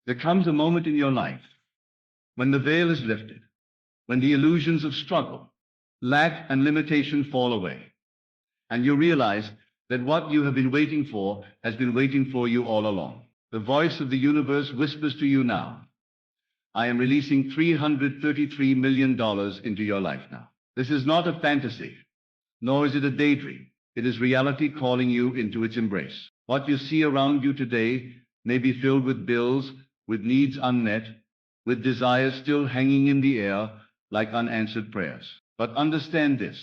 There comes a moment in your life when the veil is lifted, when the illusions of struggle, lack, and limitation fall away, and you realize that what you have been waiting for has been waiting for you all along. The voice of the universe whispers to you now, I am releasing $333 million into your life now. This is not a fantasy, nor is it a daydream. It is reality calling you into its embrace. What you see around you today may be filled with bills, with needs unmet, with desires still hanging in the air like unanswered prayers. But understand this.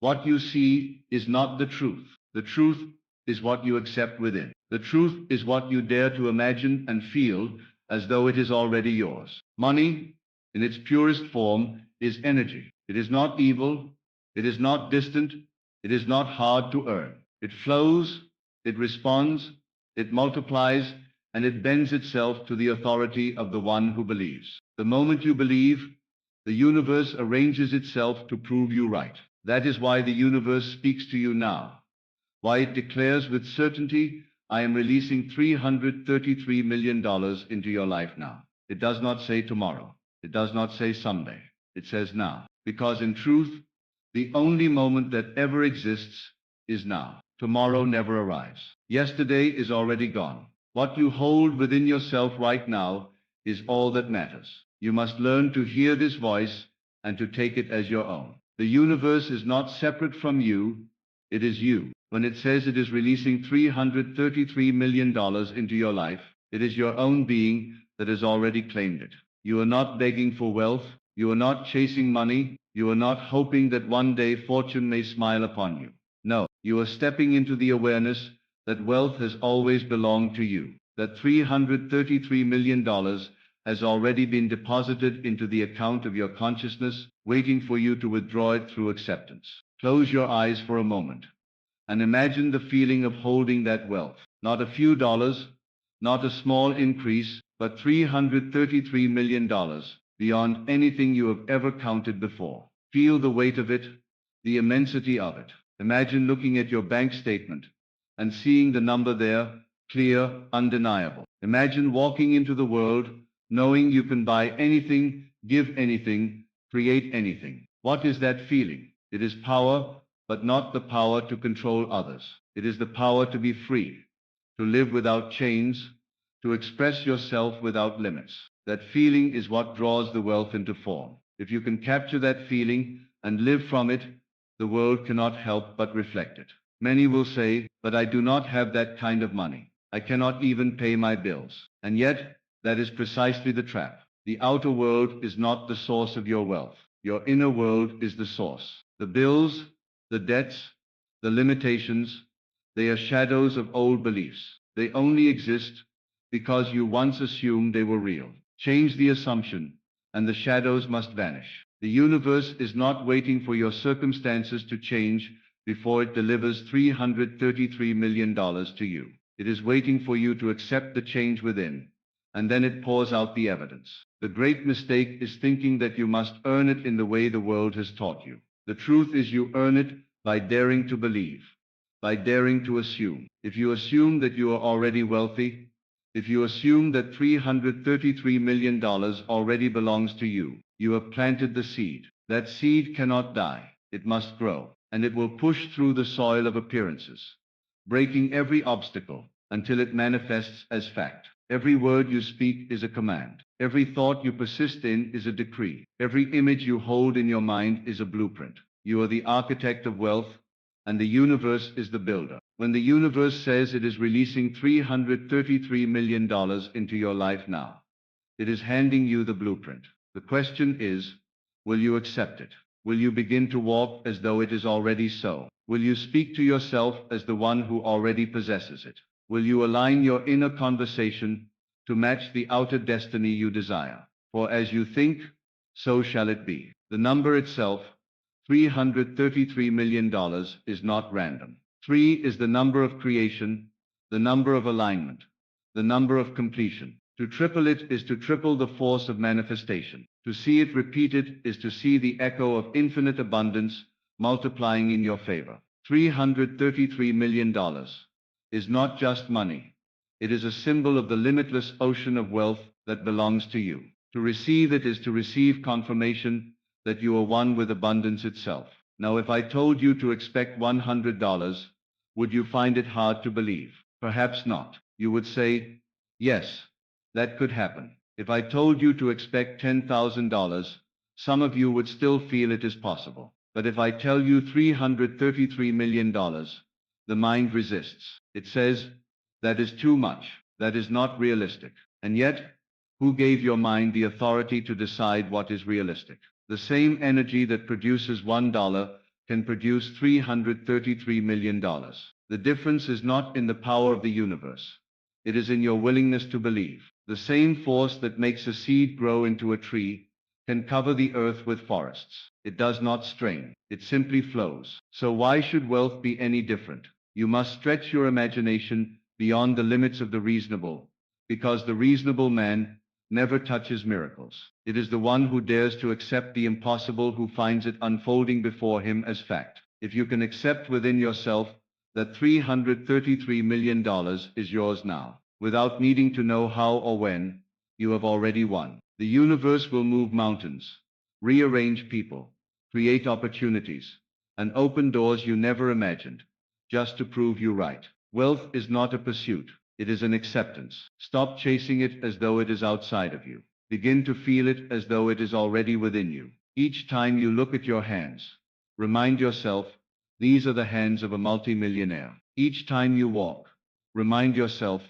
What you see is not the truth. The truth is what you accept within. The truth is what you dare to imagine and feel as though it is already yours. Money, in its purest form, is energy. It is not evil. It is not distant. It is not hard to earn. It flows, it responds, it multiplies, and it bends itself to the authority of the one who believes. The moment you believe, the universe arranges itself to prove you right. That is why the universe speaks to you now, why it declares with certainty, I am releasing $333 million into your life now. It does not say tomorrow. It does not say someday. It says now. Because in truth, the only moment that ever exists is now. Tomorrow never arrives. Yesterday is already gone. What you hold within yourself right now is all that matters. You must learn to hear this voice and to take it as your own. The universe is not separate from you. It is you. When it says it is releasing $333 million into your life, it is your own being that has already claimed it. You are not begging for wealth. You are not chasing money. You are not hoping that one day fortune may smile upon you. No, you are stepping into the awareness that wealth has always belonged to you, that $333 million has already been deposited into the account of your consciousness, waiting for you to withdraw it through acceptance. Close your eyes for a moment and imagine the feeling of holding that wealth. Not a few dollars, not a small increase, but $333 million beyond anything you have ever counted before. Feel the weight of it, the immensity of it. Imagine looking at your bank statement and seeing the number there, clear, undeniable. Imagine walking into the world knowing you can buy anything, give anything, create anything. What is that feeling? It is power, but not the power to control others. It is the power to be free, to live without chains, to express yourself without limits. That feeling is what draws the wealth into form. If you can capture that feeling and live from it, the world cannot help but reflect it. Many will say, but I do not have that kind of money. I cannot even pay my bills. And yet, that is precisely the trap. The outer world is not the source of your wealth. Your inner world is the source. The bills, the debts, the limitations, they are shadows of old beliefs. They only exist because you once assumed they were real. Change the assumption, and the shadows must vanish. The universe is not waiting for your circumstances to change before it delivers $333 million to you. It is waiting for you to accept the change within, and then it pours out the evidence. The great mistake is thinking that you must earn it in the way the world has taught you. The truth is you earn it by daring to believe, by daring to assume. If you assume that you are already wealthy, if you assume that $333 million already belongs to you, you have planted the seed. That seed cannot die. It must grow, and it will push through the soil of appearances, breaking every obstacle until it manifests as fact. Every word you speak is a command. Every thought you persist in is a decree. Every image you hold in your mind is a blueprint. You are the architect of wealth, and the universe is the builder. When the universe says it is releasing $333 million into your life now, it is handing you the blueprint. The question is, will you accept it? Will you begin to walk as though it is already so? Will you speak to yourself as the one who already possesses it? Will you align your inner conversation to match the outer destiny you desire? For as you think, so shall it be. The number itself, $333 million, is not random. 3 is the number of creation, the number of alignment, the number of completion. To triple it is to triple the force of manifestation. To see it repeated is to see the echo of infinite abundance multiplying in your favor. $333 million is not just money. It is a symbol of the limitless ocean of wealth that belongs to you. To receive it is to receive confirmation that you are one with abundance itself. Now, if I told you to expect $100, would you find it hard to believe? Perhaps not. You would say, yes, that could happen. If I told you to expect $10,000, some of you would still feel it is possible. But if I tell you $333 million, the mind resists. It says, that is too much. That is not realistic. And yet, who gave your mind the authority to decide what is realistic? The same energy that produces $1 can produce $333 million. The difference is not in the power of the universe. It is in your willingness to believe. The same force that makes a seed grow into a tree can cover the earth with forests. It does not strain. It simply flows. So why should wealth be any different? You must stretch your imagination beyond the limits of the reasonable, because the reasonable man never touches miracles. It is the one who dares to accept the impossible who finds it unfolding before him as fact. If you can accept within yourself that $333 million is yours now, without needing to know how or when, you have already won. The universe will move mountains, rearrange people, create opportunities, and open doors you never imagined, just to prove you right. Wealth is not a pursuit. It is an acceptance. Stop chasing it as though it is outside of you. Begin to feel it as though it is already within you. Each time you look at your hands, remind yourself, these are the hands of a multimillionaire. Each time you walk, remind yourself,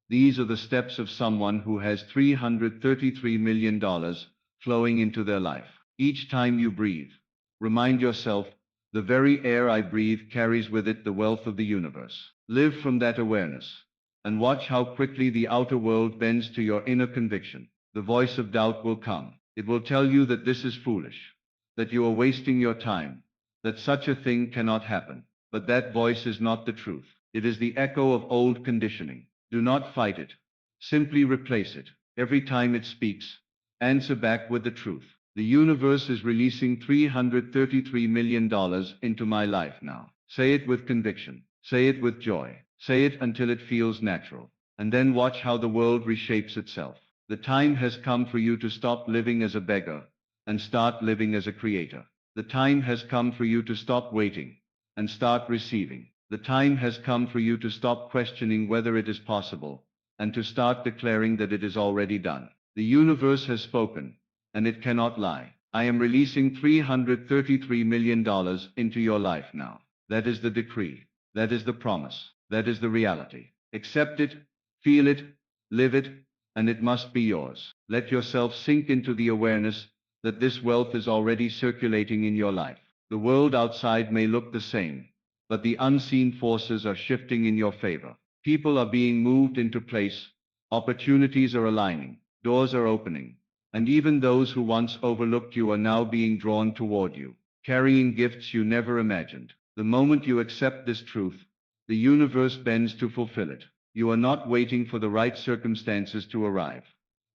these are the steps of someone who has $333 million flowing into their life. Each time you breathe, remind yourself, the very air I breathe carries with it the wealth of the universe. Live from that awareness, and watch how quickly the outer world bends to your inner conviction. The voice of doubt will come. It will tell you that this is foolish, that you are wasting your time, that such a thing cannot happen. But that voice is not the truth. It is the echo of old conditioning. Do not fight it. Simply replace it. Every time it speaks, answer back with the truth. The universe is releasing $333 million into my life now. Say it with conviction. Say it with joy. Say it until it feels natural. And then watch how the world reshapes itself. The time has come for you to stop living as a beggar and start living as a creator. The time has come for you to stop waiting and start receiving. The time has come for you to stop questioning whether it is possible and to start declaring that it is already done. The universe has spoken, and it cannot lie. I am releasing $333 million into your life now. That is the decree. That is the promise. That is the reality. Accept it, feel it, live it, and it must be yours. Let yourself sink into the awareness that this wealth is already circulating in your life. The world outside may look the same, but the unseen forces are shifting in your favor. People are being moved into place, opportunities are aligning, doors are opening, and even those who once overlooked you are now being drawn toward you, carrying gifts you never imagined. The moment you accept this truth, the universe bends to fulfill it. You are not waiting for the right circumstances to arrive.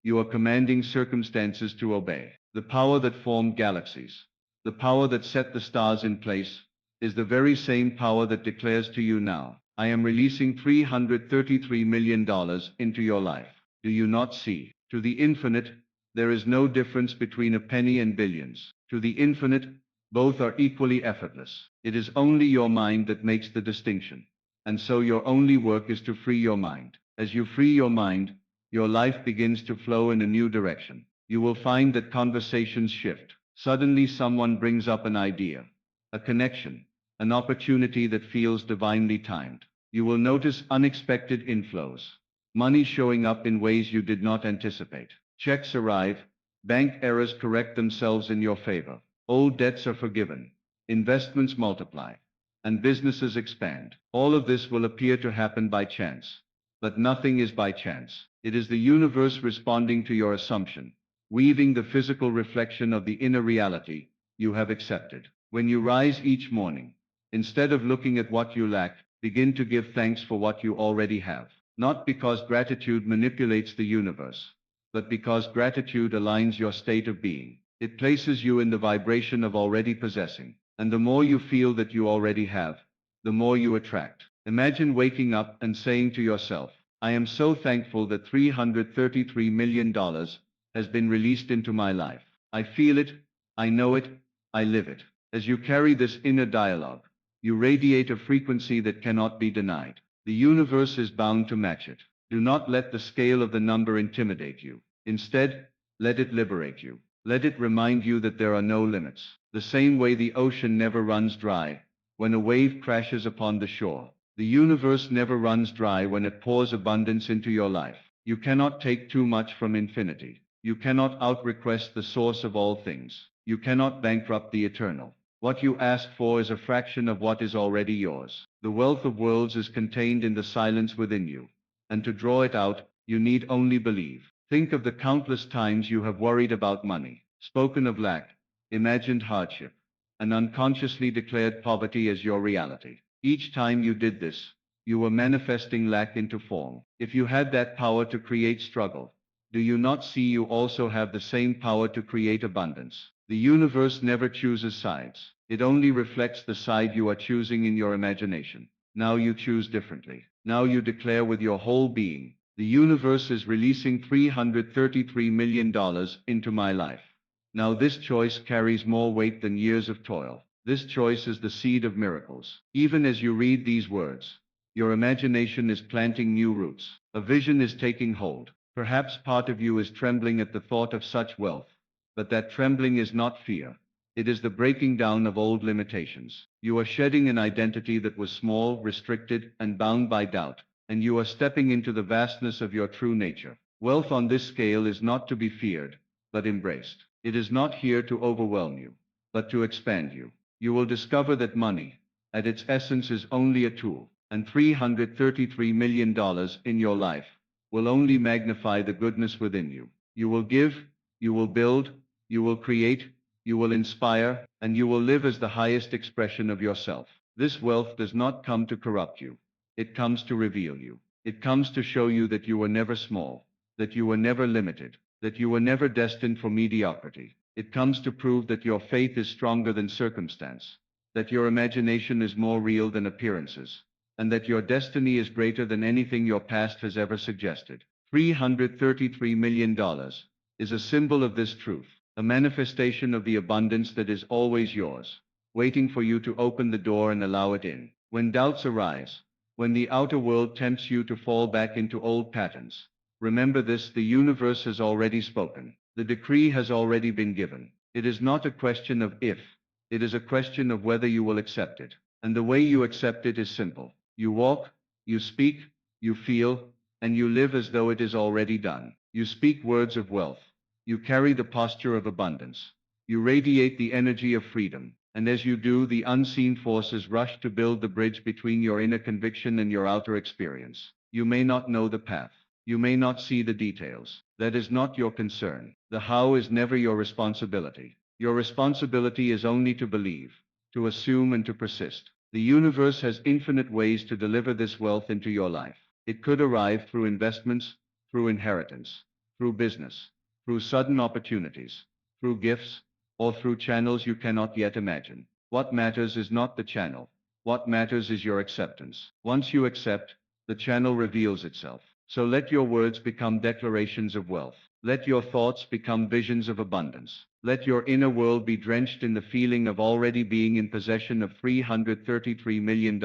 You are commanding circumstances to obey. The power that formed galaxies, the power that set the stars in place, is the very same power that declares to you now, I am releasing $333 million into your life. Do you not see? To the infinite, there is no difference between a penny and billions. To the infinite, both are equally effortless. It is only your mind that makes the distinction. And so your only work is to free your mind. As you free your mind, your life begins to flow in a new direction. You will find that conversations shift. Suddenly someone brings up an idea, a connection, an opportunity that feels divinely timed. You will notice unexpected inflows, money showing up in ways you did not anticipate. Checks arrive, bank errors correct themselves in your favor. Old debts are forgiven, investments multiply, and businesses expand. All of this will appear to happen by chance, but nothing is by chance. It is the universe responding to your assumption, weaving the physical reflection of the inner reality you have accepted. When you rise each morning, instead of looking at what you lack, begin to give thanks for what you already have. Not because gratitude manipulates the universe, but because gratitude aligns your state of being. It places you in the vibration of already possessing. And the more you feel that you already have, the more you attract. Imagine waking up and saying to yourself, I am so thankful that $333 million has been released into my life. I feel it, I know it, I live it. As you carry this inner dialogue, you radiate a frequency that cannot be denied. The universe is bound to match it. Do not let the scale of the number intimidate you. Instead, let it liberate you. Let it remind you that there are no limits. The same way the ocean never runs dry when a wave crashes upon the shore. The universe never runs dry when it pours abundance into your life. You cannot take too much from infinity. You cannot out-request the source of all things. You cannot bankrupt the eternal. What you ask for is a fraction of what is already yours. The wealth of worlds is contained in the silence within you. And to draw it out, you need only believe. Think of the countless times you have worried about money, spoken of lack, imagined hardship, and unconsciously declared poverty as your reality. Each time you did this, you were manifesting lack into form. If you had that power to create struggle, do you not see you also have the same power to create abundance? The universe never chooses sides. It only reflects the side you are choosing in your imagination. Now you choose differently. Now you declare with your whole being, the universe is releasing $333 million into my life. Now this choice carries more weight than years of toil. This choice is the seed of miracles. Even as you read these words, your imagination is planting new roots. A vision is taking hold. Perhaps part of you is trembling at the thought of such wealth, but that trembling is not fear. It is the breaking down of old limitations. You are shedding an identity that was small, restricted, and bound by doubt, and you are stepping into the vastness of your true nature. Wealth on this scale is not to be feared, but embraced. It is not here to overwhelm you, but to expand you. You will discover that money, at its essence, is only a tool, and $333 million in your life will only magnify the goodness within you. You will give, you will build, you will create, you will inspire, and you will live as the highest expression of yourself. This wealth does not come to corrupt you. It comes to reveal you. It comes to show you that you were never small, that you were never limited, that you were never destined for mediocrity. It comes to prove that your faith is stronger than circumstance, that your imagination is more real than appearances, and that your destiny is greater than anything your past has ever suggested. $333 million is a symbol of this truth, a manifestation of the abundance that is always yours, waiting for you to open the door and allow it in. When doubts arise, when the outer world tempts you to fall back into old patterns, remember this: the universe has already spoken. The decree has already been given. It is not a question of if, it is a question of whether you will accept it. And the way you accept it is simple. You walk, you speak, you feel, and you live as though it is already done. You speak words of wealth. You carry the posture of abundance. You radiate the energy of freedom. And as you do, the unseen forces rush to build the bridge between your inner conviction and your outer experience. You may not know the path. You may not see the details. That is not your concern. The how is never your responsibility. Your responsibility is only to believe, to assume, and to persist. The universe has infinite ways to deliver this wealth into your life. It could arrive through investments, through inheritance, through business, through sudden opportunities, through gifts, or through channels you cannot yet imagine. What matters is not the channel. What matters is your acceptance. Once you accept, the channel reveals itself. So let your words become declarations of wealth. Let your thoughts become visions of abundance. Let your inner world be drenched in the feeling of already being in possession of $333 million.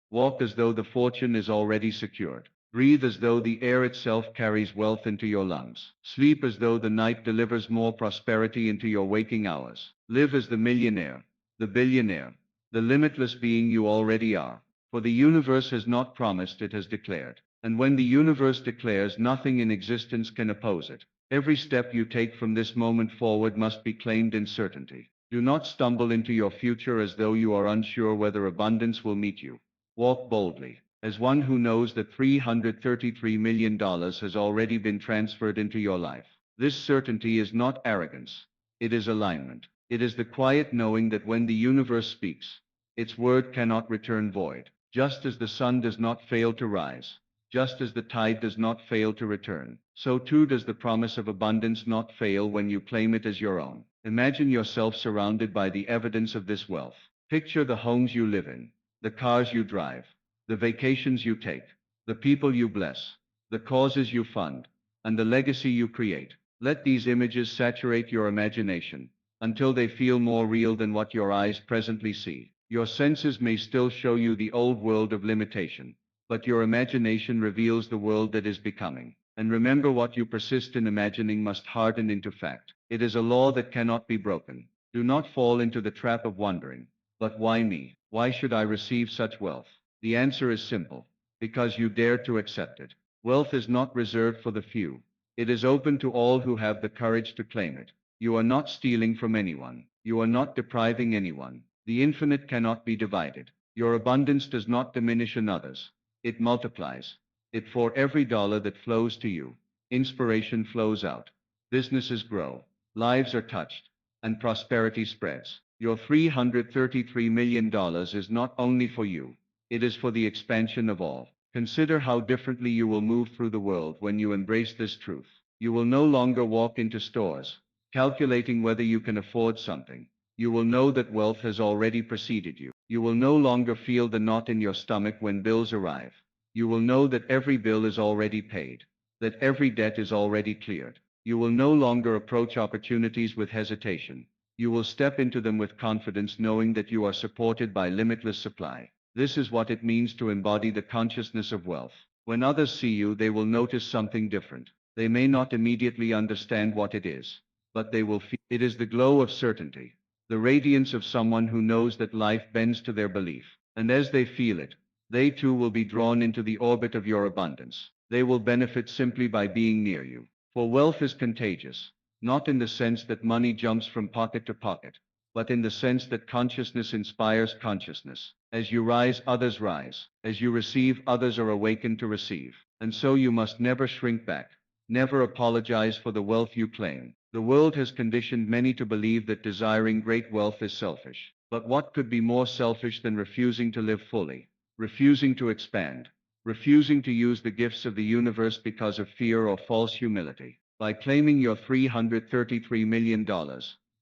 Walk as though the fortune is already secured. Breathe as though the air itself carries wealth into your lungs. Sleep as though the night delivers more prosperity into your waking hours. Live as the millionaire, the billionaire, the limitless being you already are. For the universe has not promised, it has declared. And when the universe declares, nothing in existence can oppose it. Every step you take from this moment forward must be claimed in certainty. Do not stumble into your future as though you are unsure whether abundance will meet you. Walk boldly, as one who knows that $333 million has already been transferred into your life. This certainty is not arrogance. It is alignment. It is the quiet knowing that when the universe speaks, its word cannot return void. Just as the sun does not fail to rise, just as the tide does not fail to return, so too does the promise of abundance not fail when you claim it as your own. Imagine yourself surrounded by the evidence of this wealth. Picture the homes you live in, the cars you drive, the vacations you take, the people you bless, the causes you fund, and the legacy you create. Let these images saturate your imagination until they feel more real than what your eyes presently see. Your senses may still show you the old world of limitation, but your imagination reveals the world that is becoming. And remember, what you persist in imagining must harden into fact. It is a law that cannot be broken. Do not fall into the trap of wondering, but why me? Why should I receive such wealth? The answer is simple: because you dare to accept it. Wealth is not reserved for the few. It is open to all who have the courage to claim it. You are not stealing from anyone. You are not depriving anyone. The infinite cannot be divided. Your abundance does not diminish in others. It multiplies. It for every dollar that flows to you, inspiration flows out. Businesses grow. Lives are touched. And prosperity spreads. Your $333 million is not only for you. It is for the expansion of all. Consider how differently you will move through the world when you embrace this truth. You will no longer walk into stores, calculating whether you can afford something. You will know that wealth has already preceded you. You will no longer feel the knot in your stomach when bills arrive. You will know that every bill is already paid, that every debt is already cleared. You will no longer approach opportunities with hesitation. You will step into them with confidence, knowing that you are supported by limitless supply. This is what it means to embody the consciousness of wealth. When others see you, they will notice something different. They may not immediately understand what it is, but they will feel it is the glow of certainty, the radiance of someone who knows that life bends to their belief. And as they feel it, they too will be drawn into the orbit of your abundance. They will benefit simply by being near you. For wealth is contagious, not in the sense that money jumps from pocket to pocket, but in the sense that consciousness inspires consciousness. As you rise, others rise. As you receive, others are awakened to receive. And so you must never shrink back, never apologize for the wealth you claim. The world has conditioned many to believe that desiring great wealth is selfish. But what could be more selfish than refusing to live fully, refusing to expand, refusing to use the gifts of the universe because of fear or false humility? By claiming your $333 million,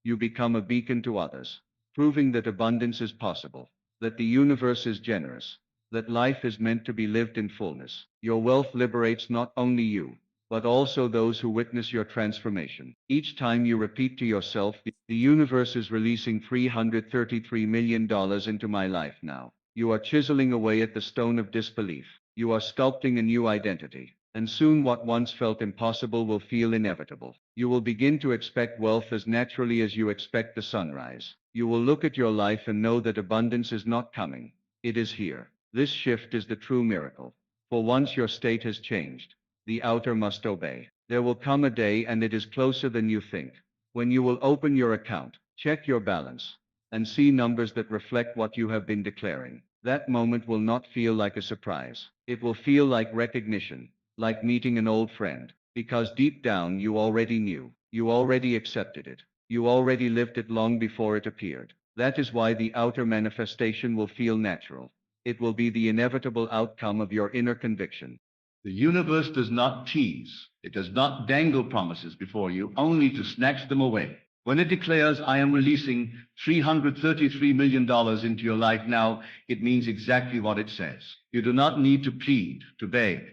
you become a beacon to others, proving that abundance is possible, that the universe is generous, that life is meant to be lived in fullness. Your wealth liberates not only you, but also those who witness your transformation. Each time you repeat to yourself, the universe is releasing $333 million into my life now. You are chiseling away at the stone of disbelief. You are sculpting a new identity. And soon what once felt impossible will feel inevitable. You will begin to expect wealth as naturally as you expect the sunrise. You will look at your life and know that abundance is not coming. It is here. This shift is the true miracle. For once your state has changed, the outer must obey. There will come a day, and it is closer than you think, when you will open your account, check your balance, and see numbers that reflect what you have been declaring. That moment will not feel like a surprise. It will feel like recognition, like meeting an old friend, because deep down you already knew, you already accepted it, you already lived it long before it appeared. That is why the outer manifestation will feel natural. It will be the inevitable outcome of your inner conviction. The universe does not tease. It does not dangle promises before you, only to snatch them away. When it declares, I am releasing $333 million into your life now, it means exactly what it says. You do not need to plead, to beg,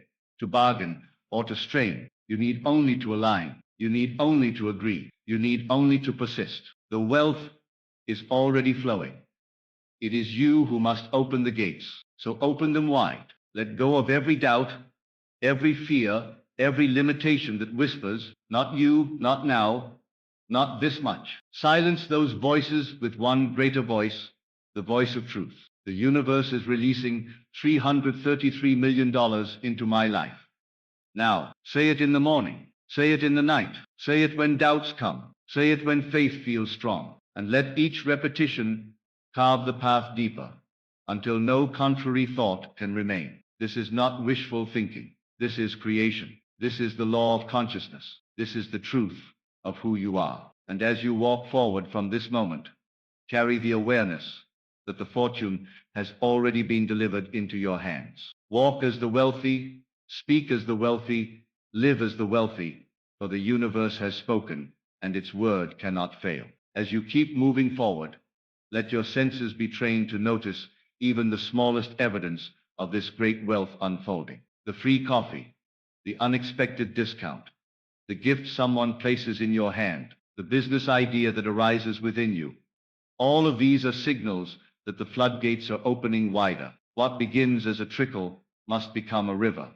to bargain, or to strain. You need only to align. You need only to agree. You need only to persist. The wealth is already flowing. It is you who must open the gates. So open them wide. Let go of every doubt, every fear, every limitation that whispers, not you, not now, not this much. Silence those voices with one greater voice, the voice of truth. The universe is releasing $333 million into my life. Now, say it in the morning. Say it in the night. Say it when doubts come. Say it when faith feels strong. And let each repetition carve the path deeper, until no contrary thought can remain. This is not wishful thinking. This is creation. This is the law of consciousness. This is the truth of who you are. And as you walk forward from this moment, carry the awareness that the fortune has already been delivered into your hands. Walk as the wealthy, speak as the wealthy, live as the wealthy, for the universe has spoken, and its word cannot fail. As you keep moving forward, let your senses be trained to notice even the smallest evidence of this great wealth unfolding. The free coffee, the unexpected discount, the gift someone places in your hand, the business idea that arises within you. All of these are signals that the floodgates are opening wider. What begins as a trickle must become a river,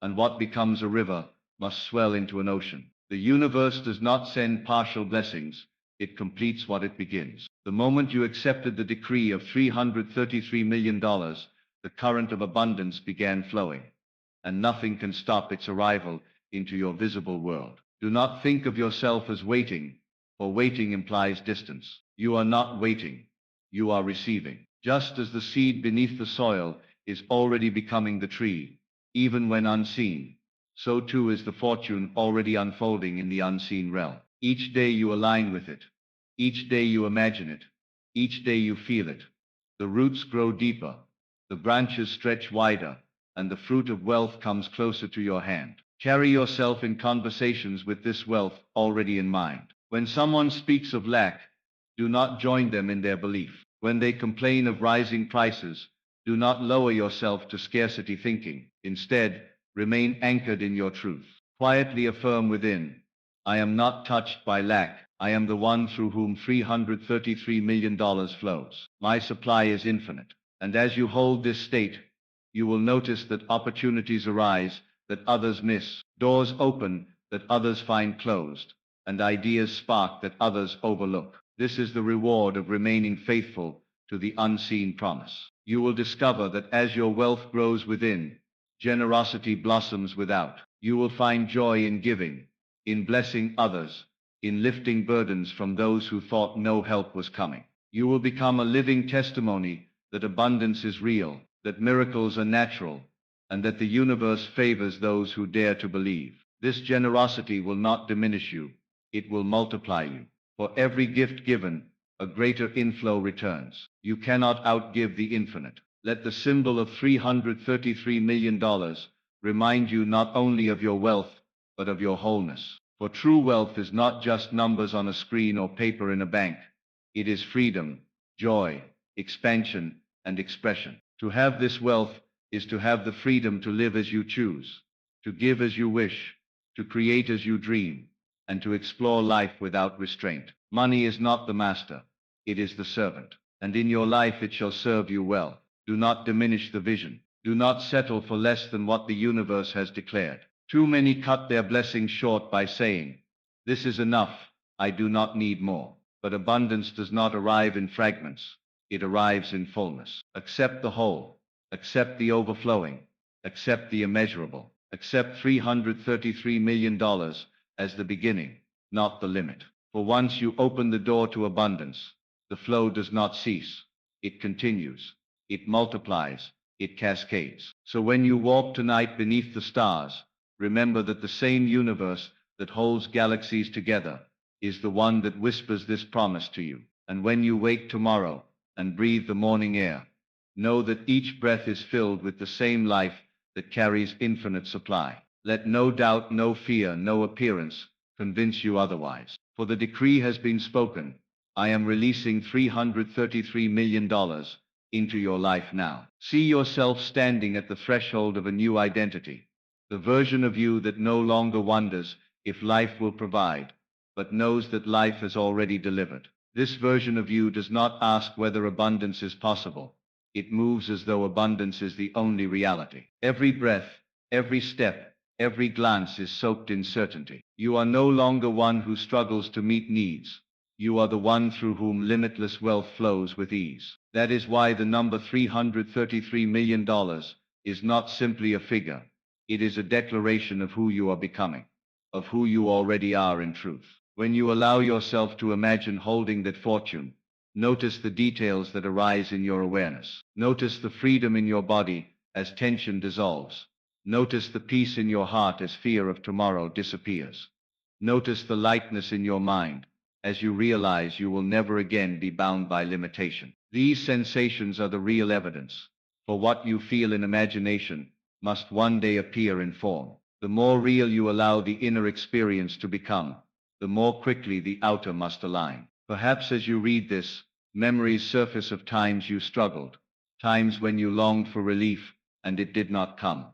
and what becomes a river must swell into an ocean. The universe does not send partial blessings, it completes what it begins. The moment you accepted the decree of $333 million, the current of abundance began flowing, and nothing can stop its arrival into your visible world. Do not think of yourself as waiting, for waiting implies distance. You are not waiting, you are receiving. Just as the seed beneath the soil is already becoming the tree, even when unseen, so too is the fortune already unfolding in the unseen realm. Each day you align with it, each day you imagine it, each day you feel it. The roots grow deeper, the branches stretch wider, and the fruit of wealth comes closer to your hand. Carry yourself in conversations with this wealth already in mind. When someone speaks of lack, do not join them in their belief. When they complain of rising prices, do not lower yourself to scarcity thinking. Instead, remain anchored in your truth. Quietly affirm within, I am not touched by lack. I am the one through whom $333 million flows. My supply is infinite. And as you hold this state, you will notice that opportunities arise that others miss, doors open that others find closed, and ideas spark that others overlook. This is the reward of remaining faithful to the unseen promise. You will discover that as your wealth grows within, generosity blossoms without. You will find joy in giving, in blessing others, in lifting burdens from those who thought no help was coming. You will become a living testimony that abundance is real, that miracles are natural, and that the universe favors those who dare to believe. This generosity will not diminish you, it will multiply you. For every gift given, a greater inflow returns. You cannot outgive the infinite. Let the symbol of $333 million remind you not only of your wealth, but of your wholeness. For true wealth is not just numbers on a screen or paper in a bank. It is freedom, joy, expansion, and expression. To have this wealth is to have the freedom to live as you choose, to give as you wish, to create as you dream, and to explore life without restraint. Money is not the master, it is the servant, and in your life it shall serve you well. Do not diminish the vision. Do not settle for less than what the universe has declared. Too many cut their blessings short by saying, "This is enough, I do not need more." But abundance does not arrive in fragments, it arrives in fullness. Accept the whole, accept the overflowing, accept the immeasurable, accept $333 million as the beginning, not the limit. For once you open the door to abundance, the flow does not cease, it continues, it multiplies, it cascades. So when you walk tonight beneath the stars, remember that the same universe that holds galaxies together is the one that whispers this promise to you. And when you wake tomorrow and breathe the morning air, know that each breath is filled with the same life that carries infinite supply. Let no doubt, no fear, no appearance convince you otherwise. For the decree has been spoken. I am releasing $333 million into your life now. See yourself standing at the threshold of a new identity, the version of you that no longer wonders if life will provide, but knows that life has already delivered. This version of you does not ask whether abundance is possible. It moves as though abundance is the only reality. Every breath, every step, every glance is soaked in certainty. You are no longer one who struggles to meet needs. You are the one through whom limitless wealth flows with ease. That is why the number $333 million is not simply a figure. It is a declaration of who you are becoming, of who you already are in truth. When you allow yourself to imagine holding that fortune, notice the details that arise in your awareness. Notice the freedom in your body as tension dissolves. Notice the peace in your heart as fear of tomorrow disappears. Notice the lightness in your mind as you realize you will never again be bound by limitation. These sensations are the real evidence, for what you feel in imagination must one day appear in form. The more real you allow the inner experience to become, the more quickly the outer must align. Perhaps as you read this, memories surface of times you struggled, times when you longed for relief and it did not come,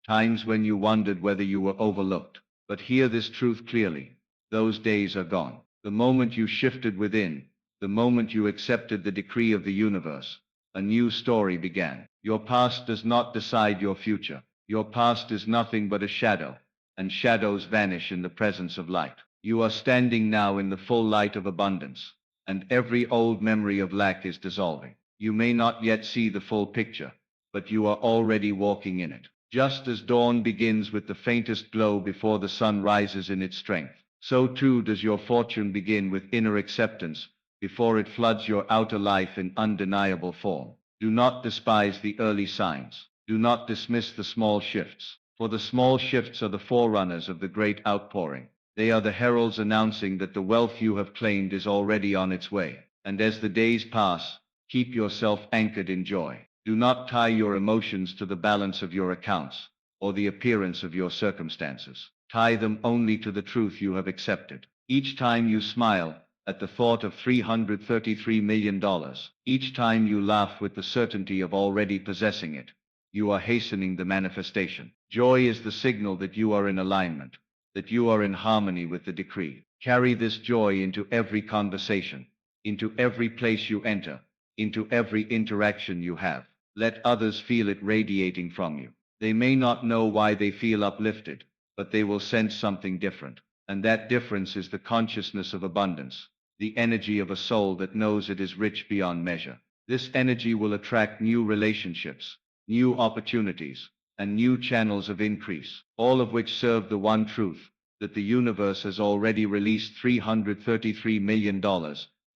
times when you wondered whether you were overlooked. But hear this truth clearly. Those days are gone. The moment you shifted within, the moment you accepted the decree of the universe, a new story began. Your past does not decide your future. Your past is nothing but a shadow, and shadows vanish in the presence of light. You are standing now in the full light of abundance, and every old memory of lack is dissolving. You may not yet see the full picture, but you are already walking in it. Just as dawn begins with the faintest glow before the sun rises in its strength, so too does your fortune begin with inner acceptance before it floods your outer life in undeniable form. Do not despise the early signs. Do not dismiss the small shifts, for the small shifts are the forerunners of the great outpouring. They are the heralds announcing that the wealth you have claimed is already on its way. And as the days pass, keep yourself anchored in joy. Do not tie your emotions to the balance of your accounts or the appearance of your circumstances. Tie them only to the truth you have accepted. Each time you smile at the thought of $333 million, each time you laugh with the certainty of already possessing it, you are hastening the manifestation. Joy is the signal that you are in alignment, that you are in harmony with the decree. Carry this joy into every conversation, into every place you enter, into every interaction you have. Let others feel it radiating from you. They may not know why they feel uplifted, but they will sense something different. And that difference is the consciousness of abundance, the energy of a soul that knows it is rich beyond measure. This energy will attract new relationships, new opportunities, and new channels of increase, all of which serve the one truth, that the universe has already released $333 million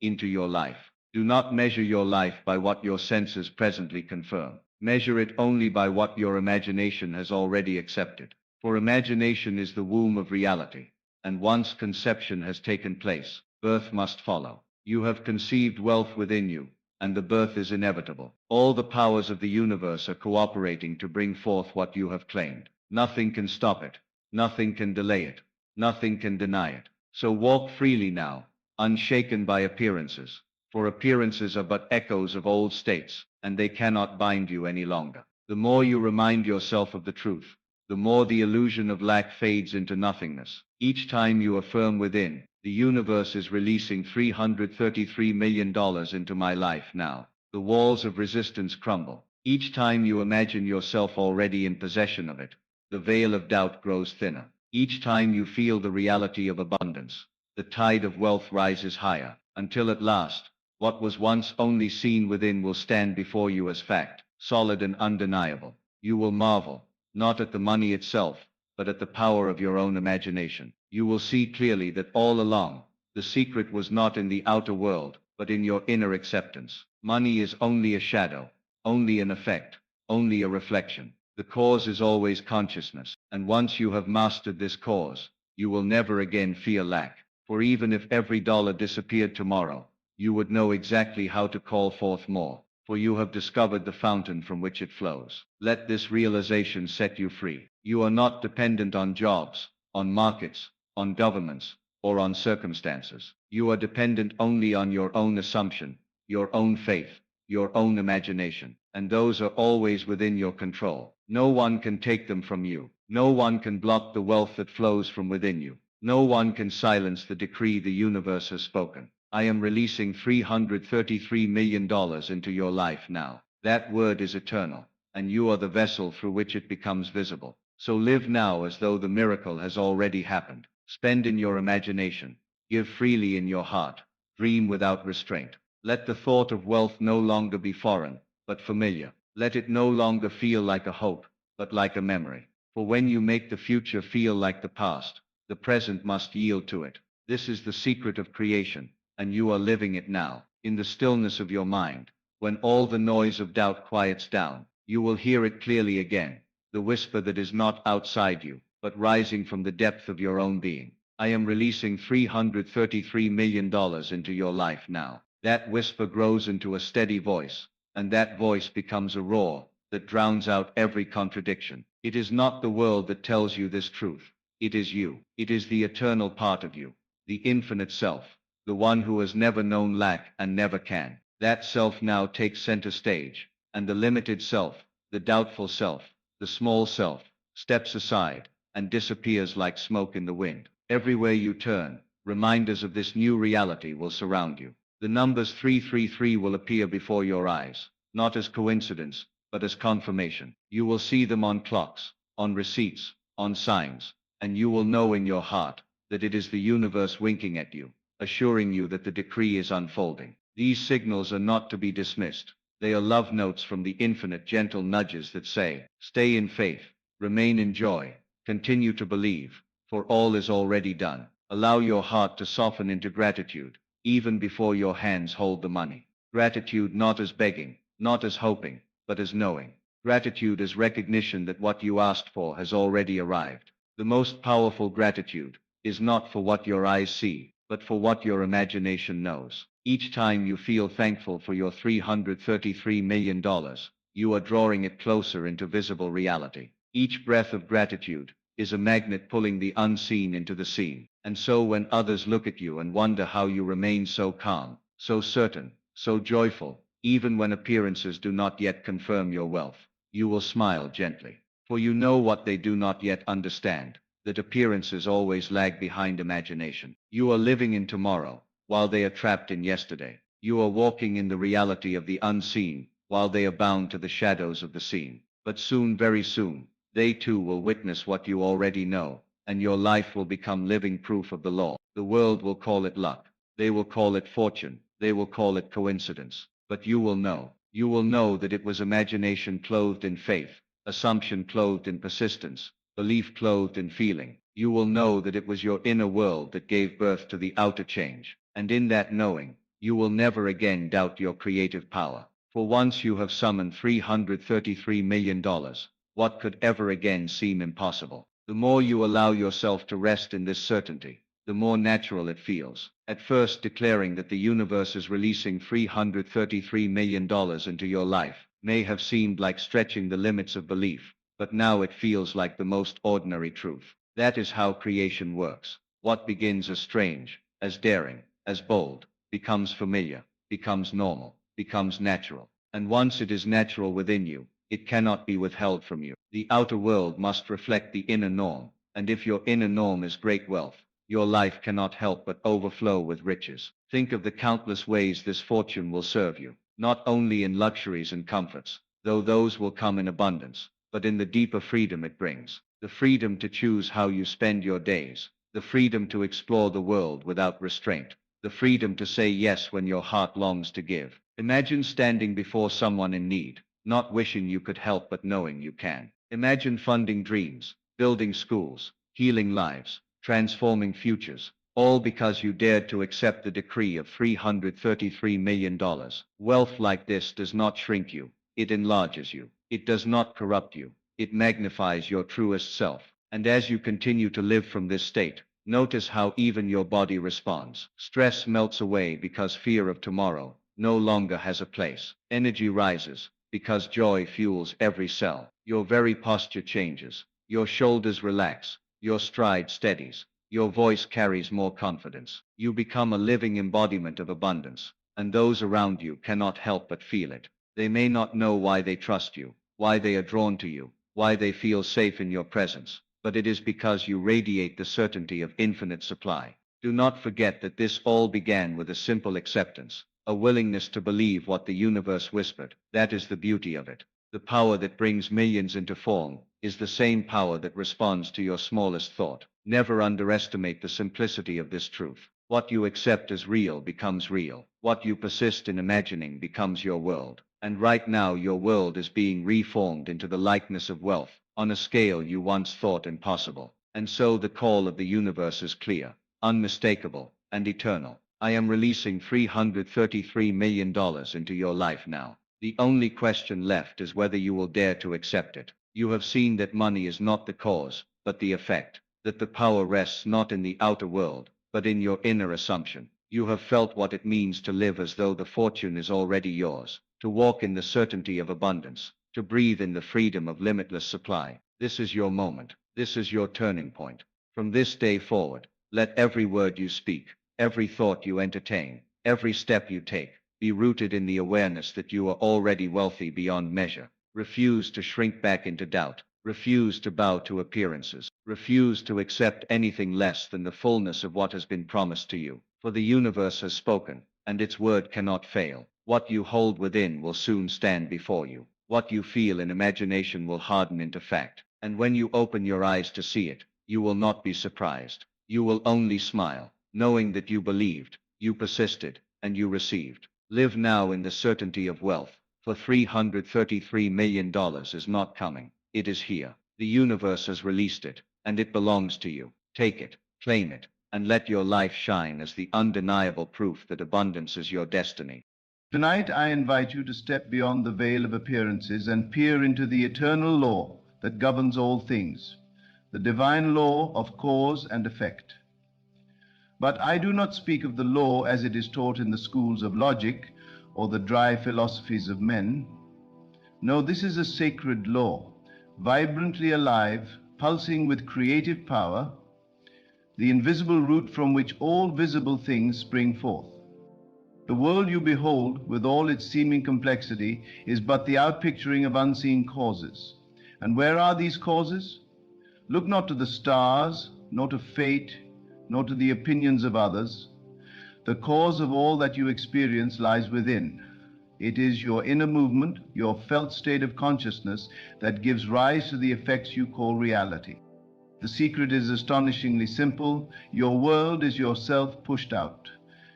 into your life. Do not measure your life by what your senses presently confirm. Measure it only by what your imagination has already accepted. For imagination is the womb of reality, and once conception has taken place, birth must follow. You have conceived wealth within you, and the birth is inevitable. All the powers of the universe are cooperating to bring forth what you have claimed. Nothing can stop it. Nothing can delay it. Nothing can deny it. So walk freely now, unshaken by appearances, for appearances are but echoes of old states, and they cannot bind you any longer. The more you remind yourself of the truth, the more the illusion of lack fades into nothingness. Each time you affirm within, the universe is releasing $333 million into my life now. The walls of resistance crumble. Each time you imagine yourself already in possession of it, the veil of doubt grows thinner. Each time you feel the reality of abundance, the tide of wealth rises higher, until at last, what was once only seen within will stand before you as fact, solid and undeniable. You will marvel, not at the money itself, but at the power of your own imagination. You will see clearly that all along, the secret was not in the outer world, but in your inner acceptance. Money is only a shadow, only an effect, only a reflection. The cause is always consciousness, and once you have mastered this cause, you will never again fear lack. For even if every dollar disappeared tomorrow, you would know exactly how to call forth more, for you have discovered the fountain from which it flows. Let this realization set you free. You are not dependent on jobs, on markets, on governments, or on circumstances. You are dependent only on your own assumption, your own faith, your own imagination, and those are always within your control. No one can take them from you. No one can block the wealth that flows from within you. No one can silence the decree the universe has spoken. I am releasing $333 million into your life now. That word is eternal, and you are the vessel through which it becomes visible. So live now as though the miracle has already happened. Spend in your imagination. Give freely in your heart. Dream without restraint. Let the thought of wealth no longer be foreign, but familiar. Let it no longer feel like a hope, but like a memory. For when you make the future feel like the past, the present must yield to it. This is the secret of creation, and you are living it now. In the stillness of your mind, when all the noise of doubt quiets down, you will hear it clearly again, the whisper that is not outside you, but rising from the depth of your own being. I am releasing $333 million into your life now. That whisper grows into a steady voice, and that voice becomes a roar that drowns out every contradiction. It is not the world that tells you this truth. It is you. It is the eternal part of you, the infinite self, the one who has never known lack and never can. That self now takes center stage, and the limited self, the doubtful self, the small self, steps aside, and disappears like smoke in the wind. Everywhere you turn, reminders of this new reality will surround you. The numbers 333 will appear before your eyes, not as coincidence, but as confirmation. You will see them on clocks, on receipts, on signs, and you will know in your heart that it is the universe winking at you, assuring you that the decree is unfolding. These signals are not to be dismissed. They are love notes from the infinite, gentle nudges that say, stay in faith, remain in joy, continue to believe, for all is already done. Allow your heart to soften into gratitude, even before your hands hold the money. Gratitude not as begging, not as hoping, but as knowing. Gratitude as recognition that what you asked for has already arrived. The most powerful gratitude is not for what your eyes see, but for what your imagination knows. Each time you feel thankful for your $333 million, you are drawing it closer into visible reality. Each breath of gratitude is a magnet pulling the unseen into the seen. And so when others look at you and wonder how you remain so calm, so certain, so joyful, even when appearances do not yet confirm your wealth, you will smile gently. For you know what they do not yet understand, that appearances always lag behind imagination. You are living in tomorrow, while they are trapped in yesterday. You are walking in the reality of the unseen, while they are bound to the shadows of the seen. But soon, very soon, they too will witness what you already know, and your life will become living proof of the law. The world will call it luck. They will call it fortune. They will call it coincidence. But you will know. You will know that it was imagination clothed in faith, assumption clothed in persistence, belief clothed in feeling. You will know that it was your inner world that gave birth to the outer change. And in that knowing, you will never again doubt your creative power. For once you have summoned $333 million, what could ever again seem impossible? The more you allow yourself to rest in this certainty, the more natural it feels. At first, declaring that the universe is releasing $333 million into your life may have seemed like stretching the limits of belief, but now it feels like the most ordinary truth. That is how creation works. What begins as strange, as daring, as bold, becomes familiar, becomes normal, becomes natural. And once it is natural within you, it cannot be withheld from you. The outer world must reflect the inner norm, and if your inner norm is great wealth, your life cannot help but overflow with riches. Think of the countless ways this fortune will serve you, not only in luxuries and comforts, though those will come in abundance, but in the deeper freedom it brings. The freedom to choose how you spend your days, the freedom to explore the world without restraint, the freedom to say yes when your heart longs to give. Imagine standing before someone in need, not wishing you could help but knowing you can. Imagine funding dreams, building schools, healing lives, transforming futures, all because you dared to accept the decree of $333 million. Wealth like this does not shrink you, it enlarges you. It does not corrupt you, it magnifies your truest self. And as you continue to live from this state, notice how even your body responds. Stress melts away because fear of tomorrow no longer has a place. Energy rises because joy fuels every cell. Your very posture changes. Your shoulders relax. Your stride steadies. Your voice carries more confidence. You become a living embodiment of abundance, and those around you cannot help but feel it. They may not know why they trust you, why they are drawn to you, why they feel safe in your presence, but it is because you radiate the certainty of infinite supply. Do not forget that this all began with a simple acceptance, a willingness to believe what the universe whispered. That is the beauty of it. The power that brings millions into form is the same power that responds to your smallest thought. Never underestimate the simplicity of this truth. What you accept as real becomes real. What you persist in imagining becomes your world. And right now your world is being reformed into the likeness of wealth, on a scale you once thought impossible. And so the call of the universe is clear, unmistakable, and eternal. I am releasing $333 million into your life now. The only question left is whether you will dare to accept it. You have seen that money is not the cause, but the effect, that the power rests not in the outer world, but in your inner assumption. You have felt what it means to live as though the fortune is already yours, to walk in the certainty of abundance, to breathe in the freedom of limitless supply. This is your moment. This is your turning point. From this day forward, let every word you speak, every thought you entertain, every step you take, be rooted in the awareness that you are already wealthy beyond measure. Refuse to shrink back into doubt. Refuse to bow to appearances. Refuse to accept anything less than the fullness of what has been promised to you. For the universe has spoken, and its word cannot fail. What you hold within will soon stand before you. What you feel in imagination will harden into fact. And when you open your eyes to see it, you will not be surprised. You will only smile, knowing that you believed, you persisted, and you received. Live now in the certainty of wealth, for $333 million is not coming. It is here. The universe has released it, and it belongs to you. Take it, claim it, and let your life shine as the undeniable proof that abundance is your destiny. Tonight I invite you to step beyond the veil of appearances and peer into the eternal law that governs all things, the divine law of cause and effect. But I do not speak of the law as it is taught in the schools of logic or the dry philosophies of men. No, this is a sacred law, vibrantly alive, pulsing with creative power, the invisible root from which all visible things spring forth. The world you behold, with all its seeming complexity, is but the outpicturing of unseen causes. And where are these causes? Look not to the stars, nor to fate, nor to the opinions of others. The cause of all that you experience lies within. It is your inner movement, your felt state of consciousness, that gives rise to the effects you call reality. The secret is astonishingly simple. Your world is yourself pushed out.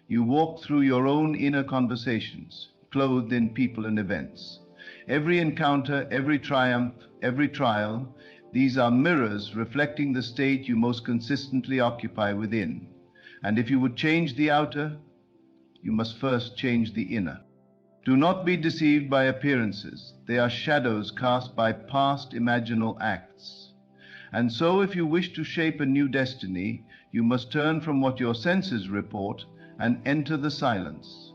You walk through your own inner conversations, clothed in people and events. Every encounter, every triumph, every trial, these are mirrors reflecting the state you most consistently occupy within. And if you would change the outer, you must first change the inner. Do not be deceived by appearances. They are shadows cast by past imaginal acts. And so if you wish to shape a new destiny, you must turn from what your senses report and enter the silence,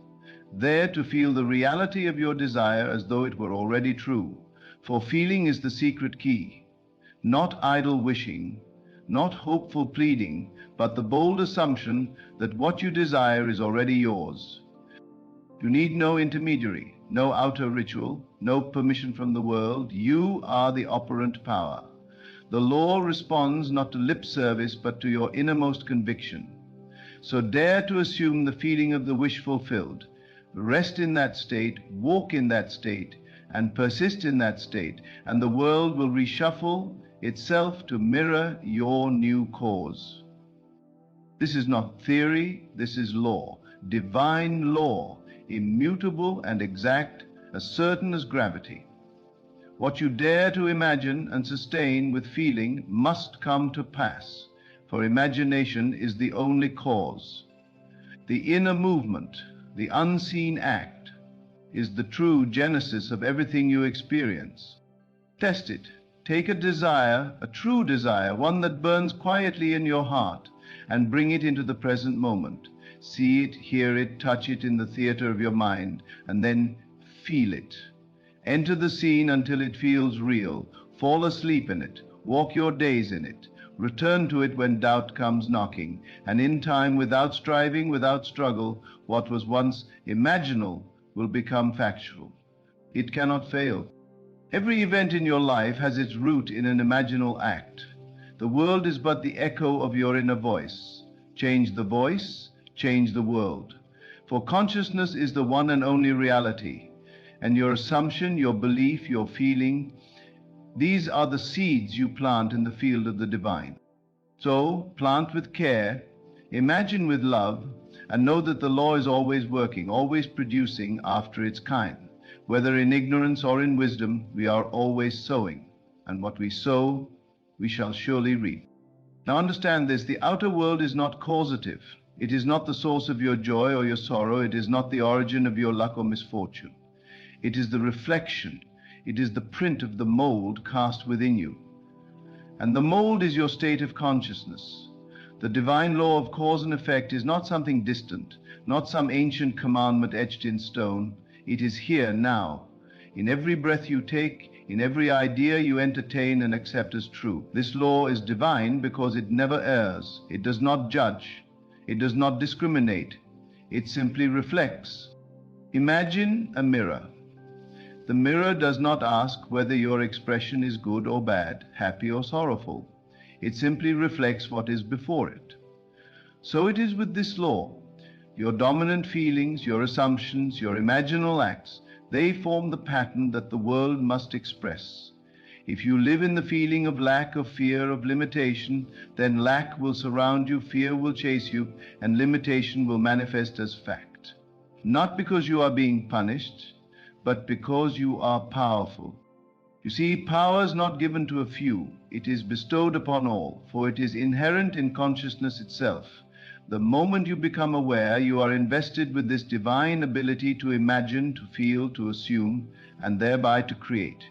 there to feel the reality of your desire as though it were already true. For feeling is the secret key, not idle wishing, not hopeful pleading, but the bold assumption that what you desire is already yours. You need no intermediary, no outer ritual, no permission from the world. You are the operant power. The law responds not to lip service, but to your innermost conviction. So dare to assume the feeling of the wish fulfilled. Rest in that state, walk in that state, and persist in that state, and the world will reshuffle itself to mirror your new cause. This is not theory, this is law, divine law, immutable and exact, as certain as gravity. What you dare to imagine and sustain with feeling must come to pass, for imagination is the only cause. The inner movement, the unseen act, is the true genesis of everything you experience. Test it. Take a desire, a true desire, one that burns quietly in your heart, and bring it into the present moment. See it, hear it, touch it in the theater of your mind, and then feel it. Enter the scene until it feels real. Fall asleep in it. Walk your days in it. Return to it when doubt comes knocking, and in time, without striving, without struggle, what was once imaginal will become factual. It cannot fail. Every event in your life has its root in an imaginal act. The world is but the echo of your inner voice. Change the voice, change the world. For consciousness is the one and only reality, and your assumption, your belief, your feeling, these are the seeds you plant in the field of the divine. So plant with care, imagine with love, and know that the law is always working, always producing after its kind. Whether in ignorance or in wisdom, we are always sowing, and what we sow, we shall surely reap. Now understand this, the outer world is not causative. It is not the source of your joy or your sorrow. It is not the origin of your luck or misfortune. It is the reflection. It is the print of the mold cast within you. And the mold is your state of consciousness. The divine law of cause and effect is not something distant, not some ancient commandment etched in stone. It is here now, in every breath you take, in every idea you entertain and accept as true. This law is divine because it never errs. It does not judge. It does not discriminate. It simply reflects. Imagine a mirror. The mirror does not ask whether your expression is good or bad, happy or sorrowful. It simply reflects what is before it. So it is with this law. Your dominant feelings, your assumptions, your imaginal acts, they form the pattern that the world must express. If you live in the feeling of lack, of fear, of limitation, then lack will surround you, fear will chase you, and limitation will manifest as fact. Not because you are being punished, but because you are powerful. You see, power is not given to a few, it is bestowed upon all, for it is inherent in consciousness itself. The moment you become aware, you are invested with this divine ability to imagine, to feel, to assume, and thereby to create.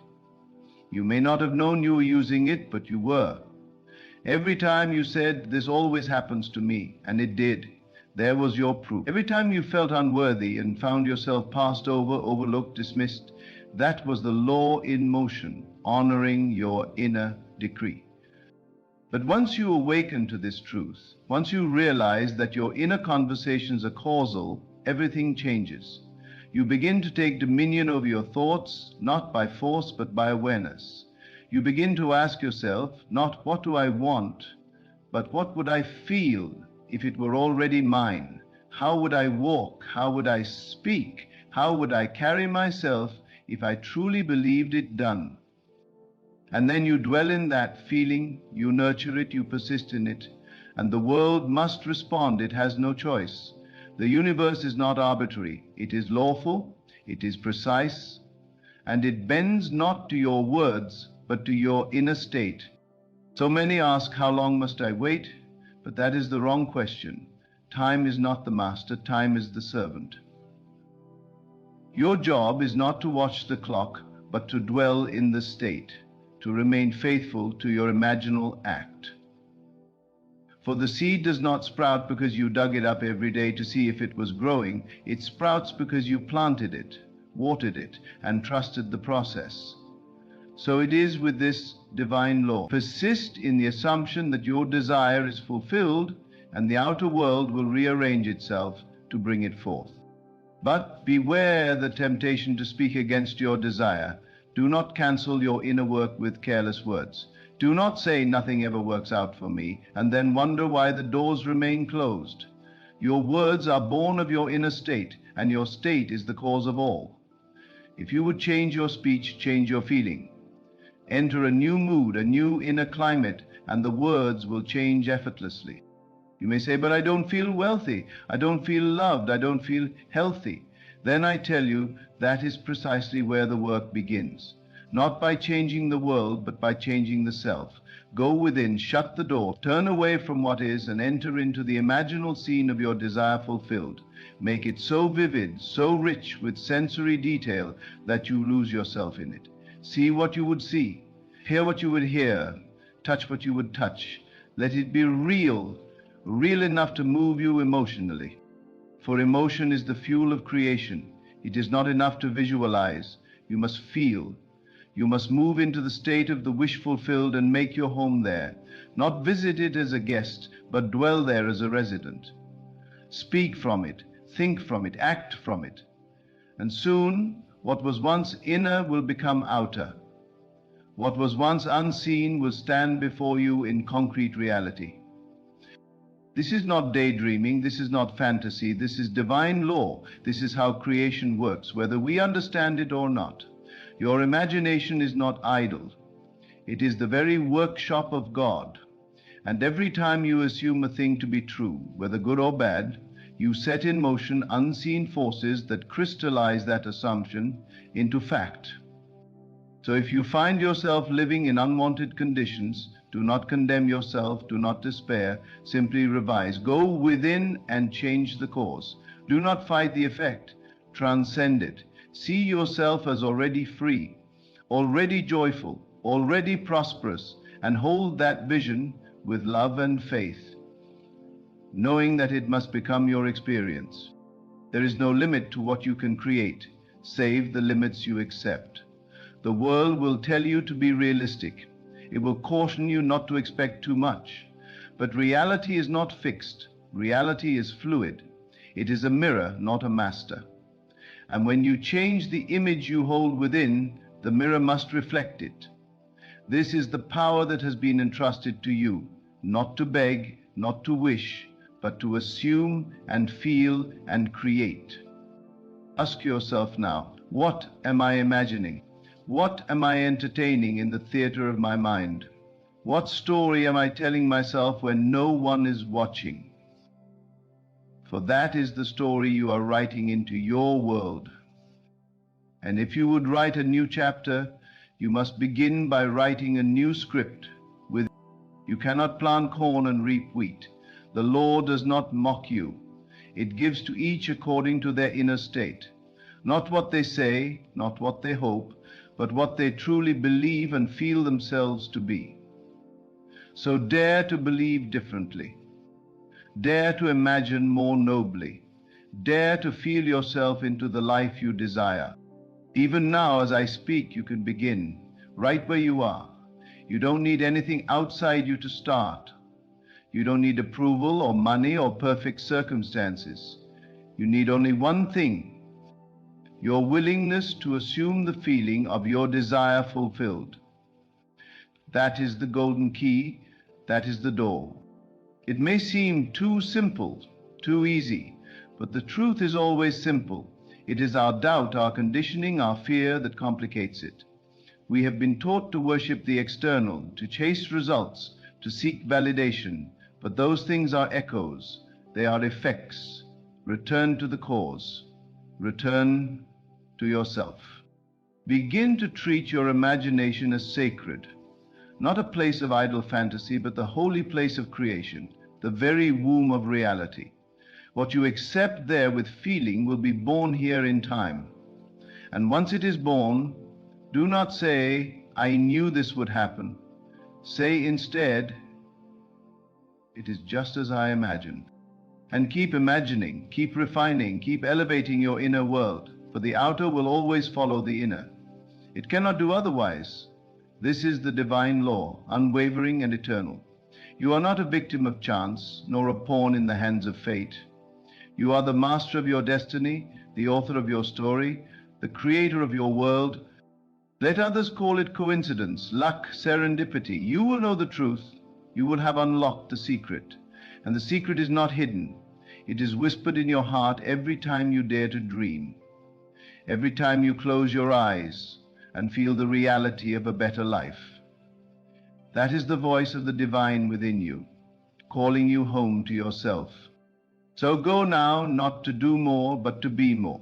You may not have known you were using it, but you were. Every time you said, "This always happens to me," and it did, there was your proof. Every time you felt unworthy and found yourself passed over, overlooked, dismissed, that was the law in motion, honoring your inner decree. But once you awaken to this truth, once you realize that your inner conversations are causal, everything changes. You begin to take dominion over your thoughts, not by force, but by awareness. You begin to ask yourself, not what do I want, but what would I feel if it were already mine? How would I walk? How would I speak? How would I carry myself if I truly believed it done? And then you dwell in that feeling, you nurture it, you persist in it, and the world must respond. It has no choice. The universe is not arbitrary. It is lawful, it is precise, and it bends not to your words, but to your inner state. So many ask, how long must I wait? But that is the wrong question. Time is not the master, time is the servant. Your job is not to watch the clock, but to dwell in the state, to remain faithful to your imaginal act. For the seed does not sprout because you dug it up every day to see if it was growing. It sprouts because you planted it, watered it, and trusted the process. So it is with this divine law. Persist in the assumption that your desire is fulfilled, and the outer world will rearrange itself to bring it forth. But beware the temptation to speak against your desire. Do not cancel your inner work with careless words. Do not say nothing ever works out for me, and then wonder why the doors remain closed. Your words are born of your inner state, and your state is the cause of all. If you would change your speech, change your feeling. Enter a new mood, a new inner climate, and the words will change effortlessly. You may say, but I don't feel wealthy, I don't feel loved, I don't feel healthy. Then I tell you, that is precisely where the work begins. Not by changing the world, but by changing the self. Go within, shut the door, turn away from what is, and enter into the imaginal scene of your desire fulfilled. Make it so vivid, so rich with sensory detail that you lose yourself in it. See what you would see, hear what you would hear, touch what you would touch. Let it be real, real enough to move you emotionally. For emotion is the fuel of creation. It is not enough to visualize. You must feel. You must move into the state of the wish fulfilled and make your home there. Not visit it as a guest, but dwell there as a resident. Speak from it, think from it, act from it. And soon, what was once inner will become outer. What was once unseen will stand before you in concrete reality. This is not daydreaming, this is not fantasy, this is divine law. This is how creation works, whether we understand it or not. Your imagination is not idle. It is the very workshop of God. And every time you assume a thing to be true, whether good or bad, you set in motion unseen forces that crystallize that assumption into fact. So if you find yourself living in unwanted conditions, do not condemn yourself, do not despair, simply revise. Go within and change the cause. Do not fight the effect, transcend it. See yourself as already free, already joyful, already prosperous, and hold that vision with love and faith, knowing that it must become your experience. There is no limit to what you can create, save the limits you accept. The world will tell you to be realistic. It will caution you not to expect too much. But reality is not fixed. Reality is fluid. It is a mirror, not a master. And when you change the image you hold within, the mirror must reflect it. This is the power that has been entrusted to you, not to beg, not to wish, but to assume and feel and create. Ask yourself now, what am I imagining? What am I entertaining in the theater of my mind? What story am I telling myself when no one is watching? For that is the story you are writing into your world. And if you would write a new chapter, you must begin by writing a new script. You cannot plant corn and reap wheat. The law does not mock you. It gives to each according to their inner state. Not what they say, not what they hope, but what they truly believe and feel themselves to be. So dare to believe differently. Dare to imagine more nobly. Dare to feel yourself into the life you desire. Even now, as I speak, you can begin, right where you are. You don't need anything outside you to start. You don't need approval or money or perfect circumstances. You need only one thing: your willingness to assume the feeling of your desire fulfilled. That is the golden key. That is the door. It may seem too simple, too easy, but the truth is always simple. It is our doubt, our conditioning, our fear that complicates it. We have been taught to worship the external, to chase results, to seek validation, but those things are echoes. They are effects. Return to the cause. Return to yourself. Begin to treat your imagination as sacred, not a place of idle fantasy, but the holy place of creation, the very womb of reality. What you accept there with feeling will be born here in time. And once it is born, do not say, "I knew this would happen." Say instead, "It is just as I imagined." And keep imagining, keep refining, keep elevating your inner world, for the outer will always follow the inner. It cannot do otherwise. This is the divine law, unwavering and eternal. You are not a victim of chance, nor a pawn in the hands of fate. You are the master of your destiny, the author of your story, the creator of your world. Let others call it coincidence, luck, serendipity. You will know the truth. You will have unlocked the secret. And the secret is not hidden. It is whispered in your heart every time you dare to dream. Every time you close your eyes and feel the reality of a better life. That is the voice of the divine within you, calling you home to yourself. So go now, not to do more, but to be more.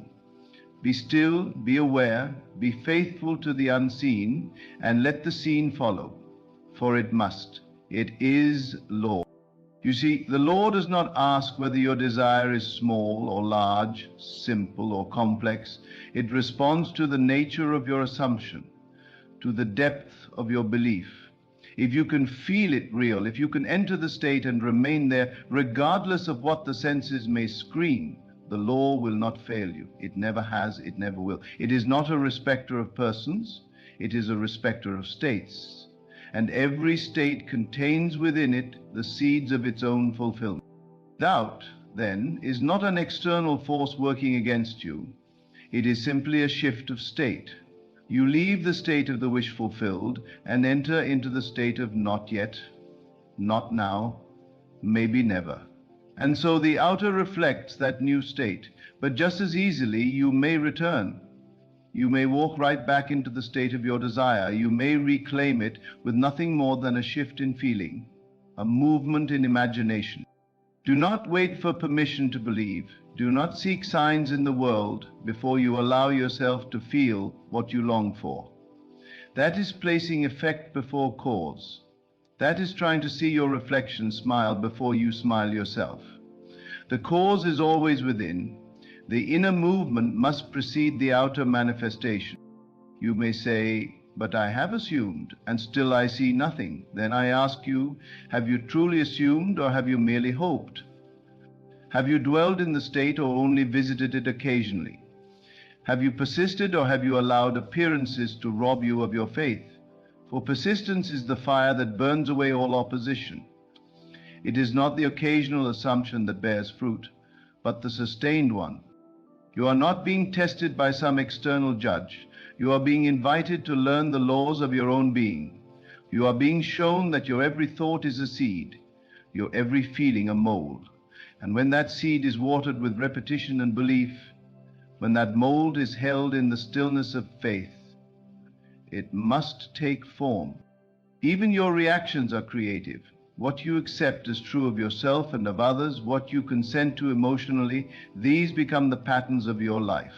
Be still, be aware, be faithful to the unseen, and let the seen follow, for it must. It is law. You see, the law does not ask whether your desire is small or large, simple or complex. It responds to the nature of your assumption, to the depth of your belief. If you can feel it real, if you can enter the state and remain there, regardless of what the senses may scream, the law will not fail you. It never has, it never will. It is not a respecter of persons, it is a respecter of states. And every state contains within it the seeds of its own fulfillment. Doubt, then, is not an external force working against you. It is simply a shift of state. You leave the state of the wish fulfilled and enter into the state of not yet, not now, maybe never. And so the outer reflects that new state, but just as easily you may return. You may walk right back into the state of your desire. You may reclaim it with nothing more than a shift in feeling, a movement in imagination. Do not wait for permission to believe. Do not seek signs in the world before you allow yourself to feel what you long for. That is placing effect before cause. That is trying to see your reflection smile before you smile yourself. The cause is always within. The inner movement must precede the outer manifestation. You may say, "But I have assumed, and still I see nothing." Then I ask you, have you truly assumed, or have you merely hoped? Have you dwelled in the state or only visited it occasionally? Have you persisted, or have you allowed appearances to rob you of your faith? For persistence is the fire that burns away all opposition. It is not the occasional assumption that bears fruit, but the sustained one. You are not being tested by some external judge. You are being invited to learn the laws of your own being. You are being shown that your every thought is a seed, your every feeling a mold. And when that seed is watered with repetition and belief, when that mold is held in the stillness of faith, it must take form. Even your reactions are creative. What you accept as true of yourself and of others, what you consent to emotionally, these become the patterns of your life.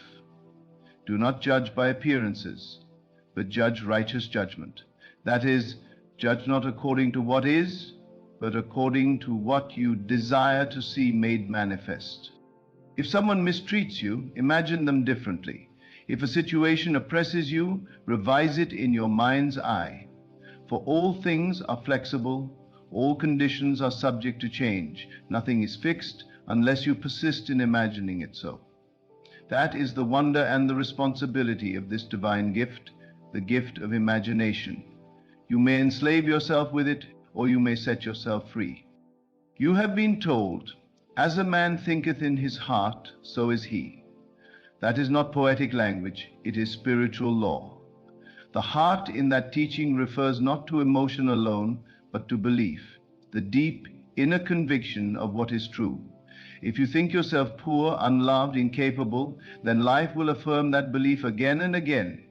Do not judge by appearances, but judge righteous judgment. That is, judge not according to what is, but according to what you desire to see made manifest. If someone mistreats you, imagine them differently. If a situation oppresses you, revise it in your mind's eye. For all things are flexible, all conditions are subject to change. Nothing is fixed unless you persist in imagining it so. That is the wonder and the responsibility of this divine gift, the gift of imagination. You may enslave yourself with it, or you may set yourself free. You have been told, as a man thinketh in his heart, so is he. That is not poetic language, it is spiritual law. The heart in that teaching refers not to emotion alone, but to belief, the deep inner conviction of what is true. If you think yourself poor, unloved, incapable, then life will affirm that belief again and again,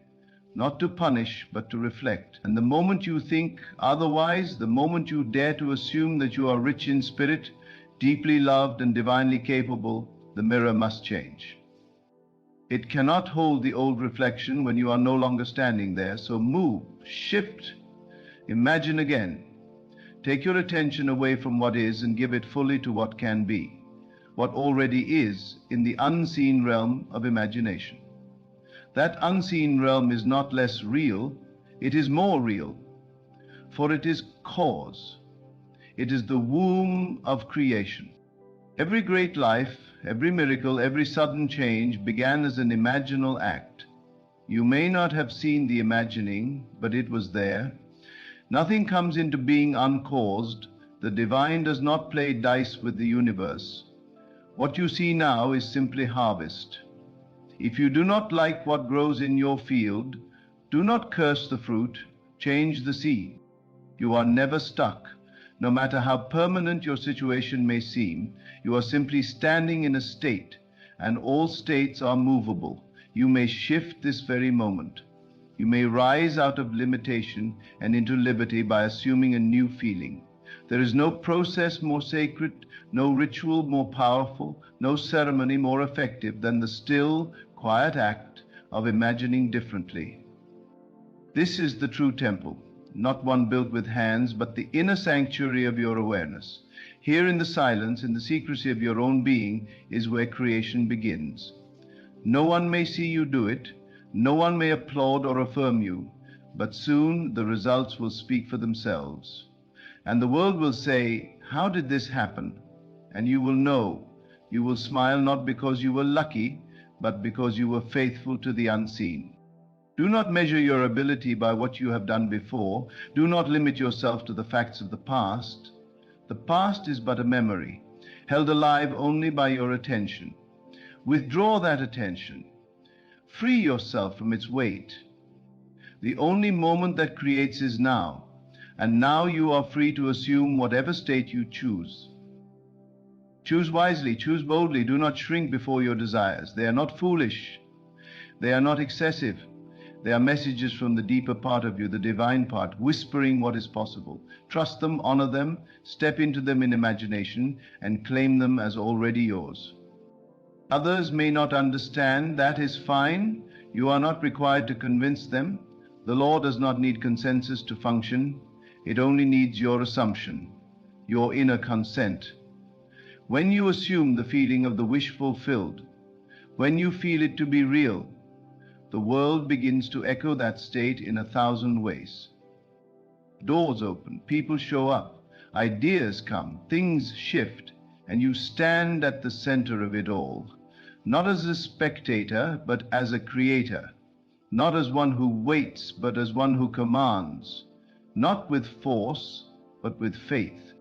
not to punish, but to reflect. And the moment you think otherwise, the moment you dare to assume that you are rich in spirit, deeply loved and divinely capable, the mirror must change. It cannot hold the old reflection when you are no longer standing there, so move, shift, imagine again. Take your attention away from what is and give it fully to what can be, what already is in the unseen realm of imagination. That unseen realm is not less real, it is more real, for it is cause. It is the womb of creation. Every great life, every miracle, every sudden change began as an imaginal act. You may not have seen the imagining, but it was there. Nothing comes into being uncaused. The divine does not play dice with the universe. What you see now is simply harvest. If you do not like what grows in your field, do not curse the fruit, change the seed. You are never stuck. No matter how permanent your situation may seem, you are simply standing in a state, and all states are movable. You may shift this very moment. You may rise out of limitation and into liberty by assuming a new feeling. There is no process more sacred, no ritual more powerful, no ceremony more effective than the still, quiet act of imagining differently. This is the true temple, not one built with hands, but the inner sanctuary of your awareness. Here in the silence, in the secrecy of your own being, is where creation begins. No one may see you do it, no one may applaud or affirm you, but soon the results will speak for themselves. And the world will say, "How did this happen?" And you will know. You will smile not because you were lucky, but because you were faithful to the unseen. Do not measure your ability by what you have done before. Do not limit yourself to the facts of the past. The past is but a memory, held alive only by your attention. Withdraw that attention. Free yourself from its weight. The only moment that creates is now, and now you are free to assume whatever state you choose. Choose wisely, choose boldly, do not shrink before your desires. They are not foolish. They are not excessive. They are messages from the deeper part of you, the divine part, whispering what is possible. Trust them, honor them, step into them in imagination, and claim them as already yours. Others may not understand, that is fine. You are not required to convince them. The law does not need consensus to function. It only needs your assumption, your inner consent. When you assume the feeling of the wish fulfilled, when you feel it to be real, the world begins to echo that state in 1,000 ways. Doors open, people show up, ideas come, things shift, and you stand at the center of it all, not as a spectator, but as a creator, not as one who waits, but as one who commands, not with force, but with faith.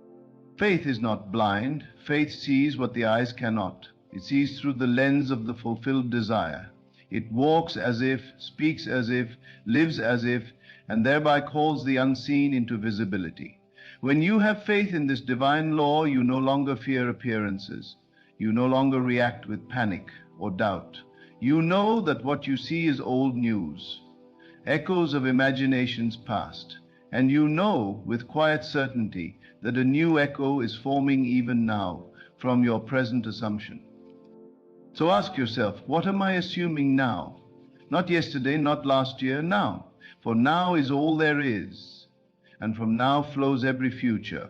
Faith is not blind. Faith sees what the eyes cannot. It sees through the lens of the fulfilled desire. It walks as if, speaks as if, lives as if, and thereby calls the unseen into visibility. When you have faith in this divine law, you no longer fear appearances. You no longer react with panic or doubt. You know that what you see is old news, echoes of imaginations past, and you know with quiet certainty that a new echo is forming even now from your present assumption. So ask yourself, what am I assuming now? Not yesterday, not last year, now. For now is all there is, and from now flows every future.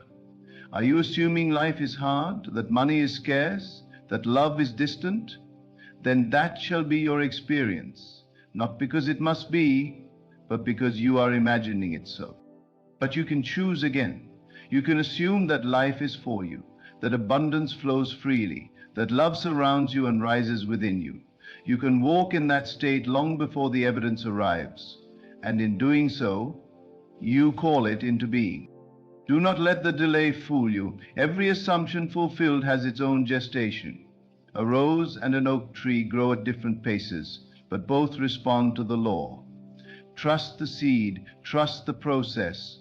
Are you assuming life is hard, that money is scarce, that love is distant? Then that shall be your experience, not because it must be, but because you are imagining it so. But you can choose again. You can assume that life is for you, that abundance flows freely, that love surrounds you and rises within you. You can walk in that state long before the evidence arrives, and in doing so, you call it into being. Do not let the delay fool you. Every assumption fulfilled has its own gestation. A rose and an oak tree grow at different paces, but both respond to the law. Trust the seed, trust the process,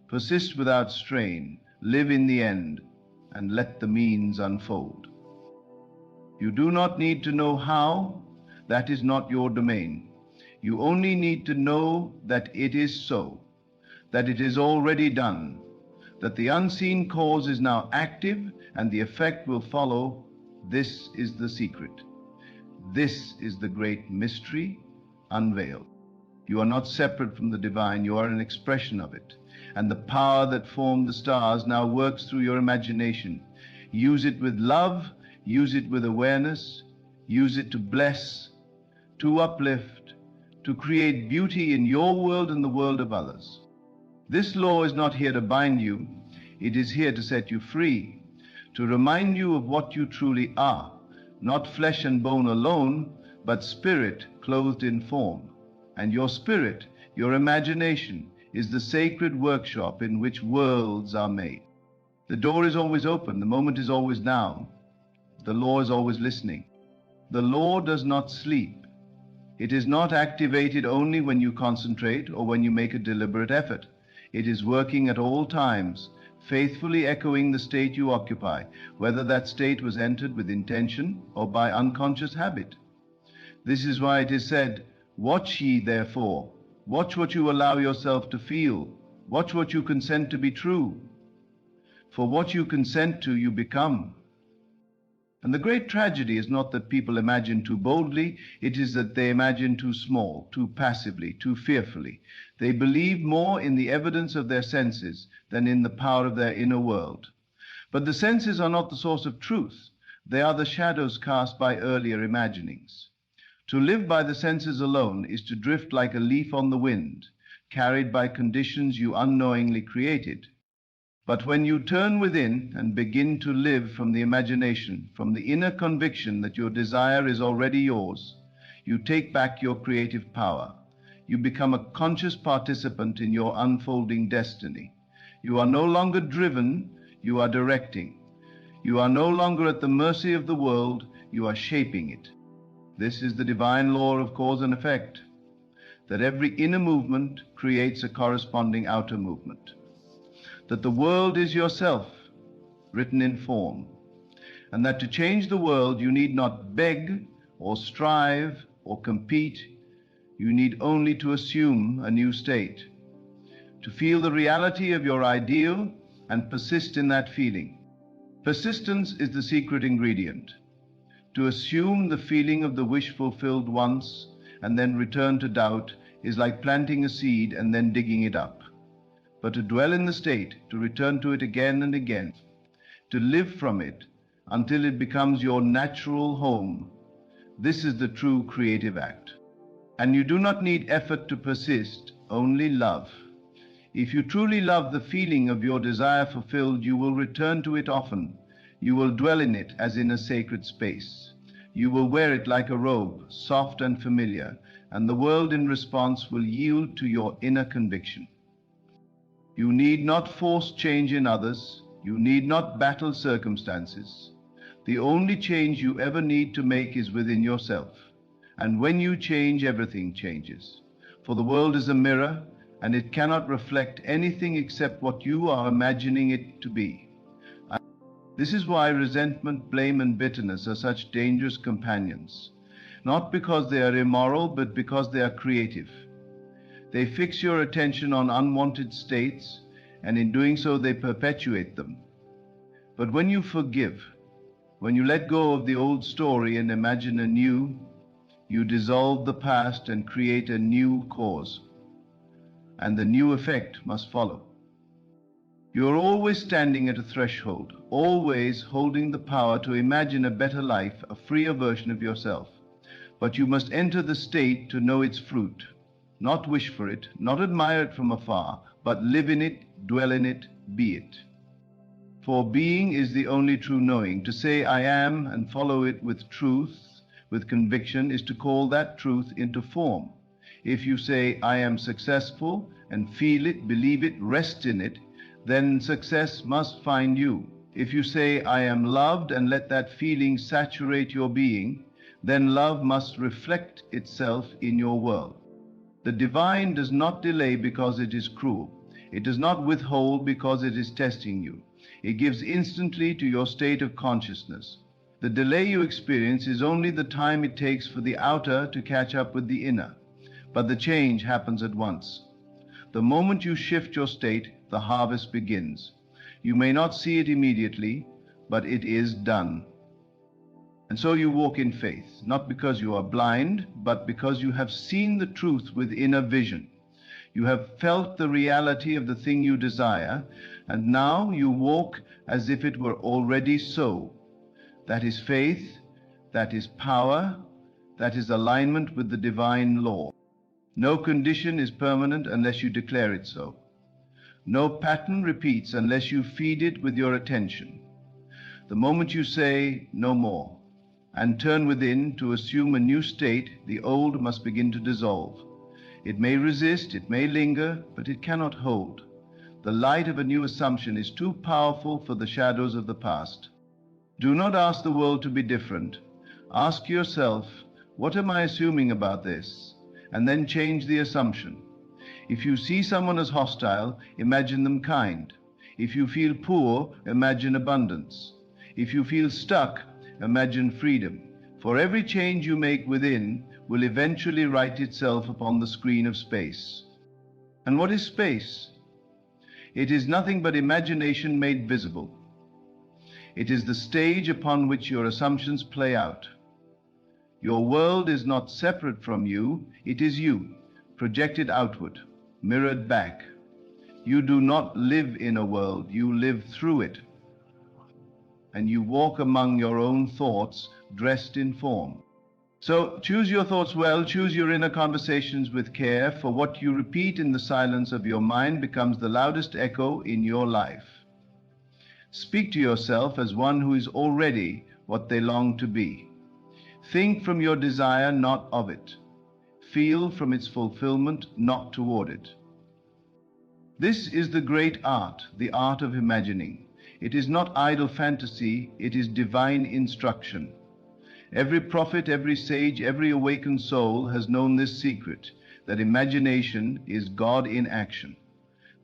persist without strain, live in the end, and let the means unfold. You do not need to know how, that is not your domain. You only need to know that it is so, that it is already done, that the unseen cause is now active and the effect will follow. This is the secret. This is the great mystery unveiled. You are not separate from the divine, you are an expression of it. And the power that formed the stars now works through your imagination. Use it with love, use it with awareness, use it to bless, to uplift, to create beauty in your world and the world of others. This law is not here to bind you, it is here to set you free, to remind you of what you truly are, not flesh and bone alone, but spirit clothed in form. And your spirit, your imagination, is the sacred workshop in which worlds are made. The door is always open, the moment is always now. The law is always listening. The law does not sleep. It is not activated only when you concentrate or when you make a deliberate effort. It is working at all times, faithfully echoing the state you occupy, whether that state was entered with intention or by unconscious habit. This is why it is said, watch ye therefore, watch what you allow yourself to feel, watch what you consent to be true. For what you consent to, you become. And the great tragedy is not that people imagine too boldly, it is that they imagine too small, too passively, too fearfully. They believe more in the evidence of their senses than in the power of their inner world. But the senses are not the source of truth. They are the shadows cast by earlier imaginings. To live by the senses alone is to drift like a leaf on the wind, carried by conditions you unknowingly created. But when you turn within and begin to live from the imagination, from the inner conviction that your desire is already yours, you take back your creative power. You become a conscious participant in your unfolding destiny. You are no longer driven, you are directing. You are no longer at the mercy of the world, you are shaping it. This is the divine law of cause and effect, that every inner movement creates a corresponding outer movement. That the world is yourself, written in form, and that to change the world you need not beg or strive or compete, you need only to assume a new state, to feel the reality of your ideal and persist in that feeling. Persistence is the secret ingredient. To assume the feeling of the wish fulfilled once and then return to doubt is like planting a seed and then digging it up. But to dwell in the state, to return to it again and again, to live from it until it becomes your natural home, this is the true creative act. And you do not need effort to persist, only love. If you truly love the feeling of your desire fulfilled, you will return to it often. You will dwell in it as in a sacred space. You will wear it like a robe, soft and familiar, and the world in response will yield to your inner conviction. You need not force change in others. You need not battle circumstances. The only change you ever need to make is within yourself. And when you change, everything changes. For the world is a mirror, and it cannot reflect anything except what you are imagining it to be. This is why resentment, blame, and bitterness are such dangerous companions. Not because they are immoral, but because they are creative. They fix your attention on unwanted states, and in doing so, they perpetuate them. But when you forgive, when you let go of the old story and imagine a new, you dissolve the past and create a new cause. And the new effect must follow. You are always standing at a threshold, always holding the power to imagine a better life, a freer version of yourself. But you must enter the state to know its fruit, not wish for it, not admire it from afar, but live in it, dwell in it, be it. For being is the only true knowing. To say I am and follow it with truth, with conviction, is to call that truth into form. If you say I am successful and feel it, believe it, rest in it, then success must find you. If you say I am loved and let that feeling saturate your being, then love must reflect itself in your world. The divine does not delay because it is cruel. It does not withhold because it is testing you. It gives instantly to your state of consciousness. The delay you experience is only the time it takes for the outer to catch up with the inner, but the change happens at once. The moment you shift your state, the harvest begins. You may not see it immediately, but it is done. And so you walk in faith, not because you are blind, but because you have seen the truth with inner vision. You have felt the reality of the thing you desire, and now you walk as if it were already so. That is faith, that is power, that is alignment with the divine law. No condition is permanent unless you declare it so. No pattern repeats unless you feed it with your attention. The moment you say no more and turn within to assume a new state, the old must begin to dissolve. It may resist, it may linger, but it cannot hold. The light of a new assumption is too powerful for the shadows of the past. Do not ask the world to be different. Ask yourself, what am I assuming about this? And then change the assumption. If you see someone as hostile, imagine them kind. If you feel poor, imagine abundance. If you feel stuck, imagine freedom. For every change you make within will eventually write itself upon the screen of space. And what is space? It is nothing but imagination made visible. It is the stage upon which your assumptions play out. Your world is not separate from you, it is you, projected outward, mirrored back. You do not live in a world, you live through it. And you walk among your own thoughts, dressed in form. So choose your thoughts well, choose your inner conversations with care, for what you repeat in the silence of your mind becomes the loudest echo in your life. Speak to yourself as one who is already what they long to be. Think from your desire, not of it. Feel from its fulfillment, not toward it. This is the great art, the art of imagining. It is not idle fantasy, it is divine instruction. Every prophet, every sage, every awakened soul has known this secret, that imagination is God in action,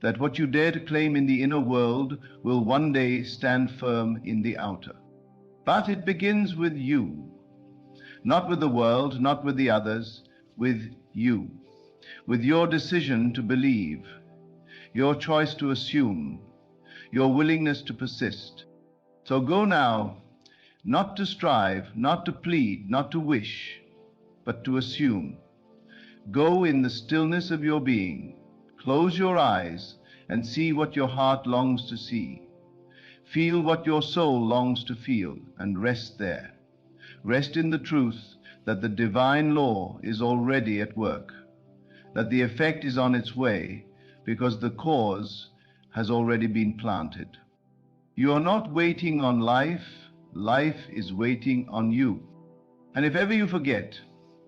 that what you dare to claim in the inner world will one day stand firm in the outer. But it begins with you, not with the world, not with the others, with you, with your decision to believe, your choice to assume, your willingness to persist. So go now, not to strive, not to plead, not to wish, but to assume. Go in the stillness of your being. Close your eyes and see what your heart longs to see. Feel what your soul longs to feel, and rest there. Rest in the truth that the divine law is already at work, that the effect is on its way, because the cause has already been planted. You are not waiting on life, life is waiting on you. And if ever you forget,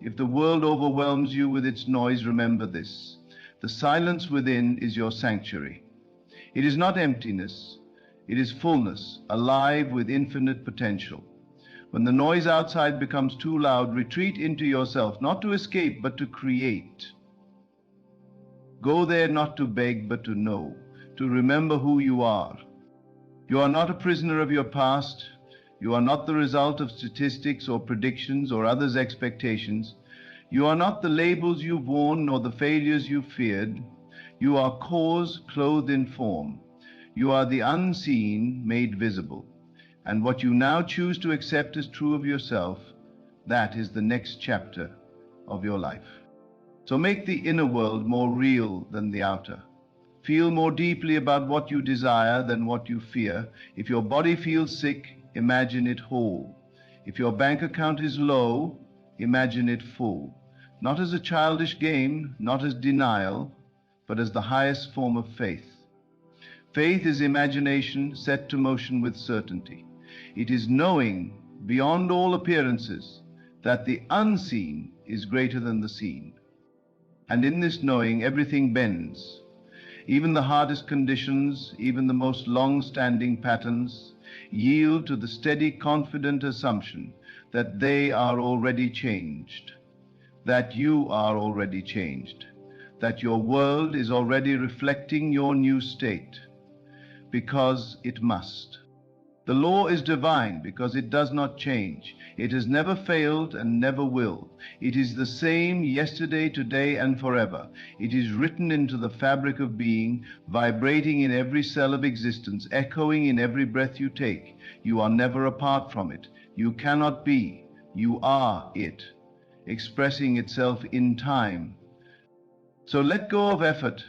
if the world overwhelms you with its noise, remember this: the silence within is your sanctuary. It is not emptiness, it is fullness, alive with infinite potential. When the noise outside becomes too loud, retreat into yourself, not to escape, but to create. Go there not to beg, but to know, to remember who you are. You are not a prisoner of your past. You are not the result of statistics or predictions or others' expectations. You are not the labels you've worn nor the failures you've feared. You are cause clothed in form. You are the unseen made visible. And what you now choose to accept as true of yourself, that is the next chapter of your life. So make the inner world more real than the outer. Feel more deeply about what you desire than what you fear. If your body feels sick, imagine it whole. If your bank account is low, imagine it full. Not as a childish game, not as denial, but as the highest form of faith. Faith is imagination set to motion with certainty. It is knowing beyond all appearances that the unseen is greater than the seen. And in this knowing, everything bends. Even the hardest conditions, even the most long-standing patterns, yield to the steady, confident assumption that they are already changed, that you are already changed, that your world is already reflecting your new state, because it must. The law is divine because it does not change. It has never failed and never will. It is the same yesterday, today, and forever. It is written into the fabric of being, vibrating in every cell of existence, echoing in every breath you take. You are never apart from it. You cannot be. You are it, expressing itself in time. So let go of effort.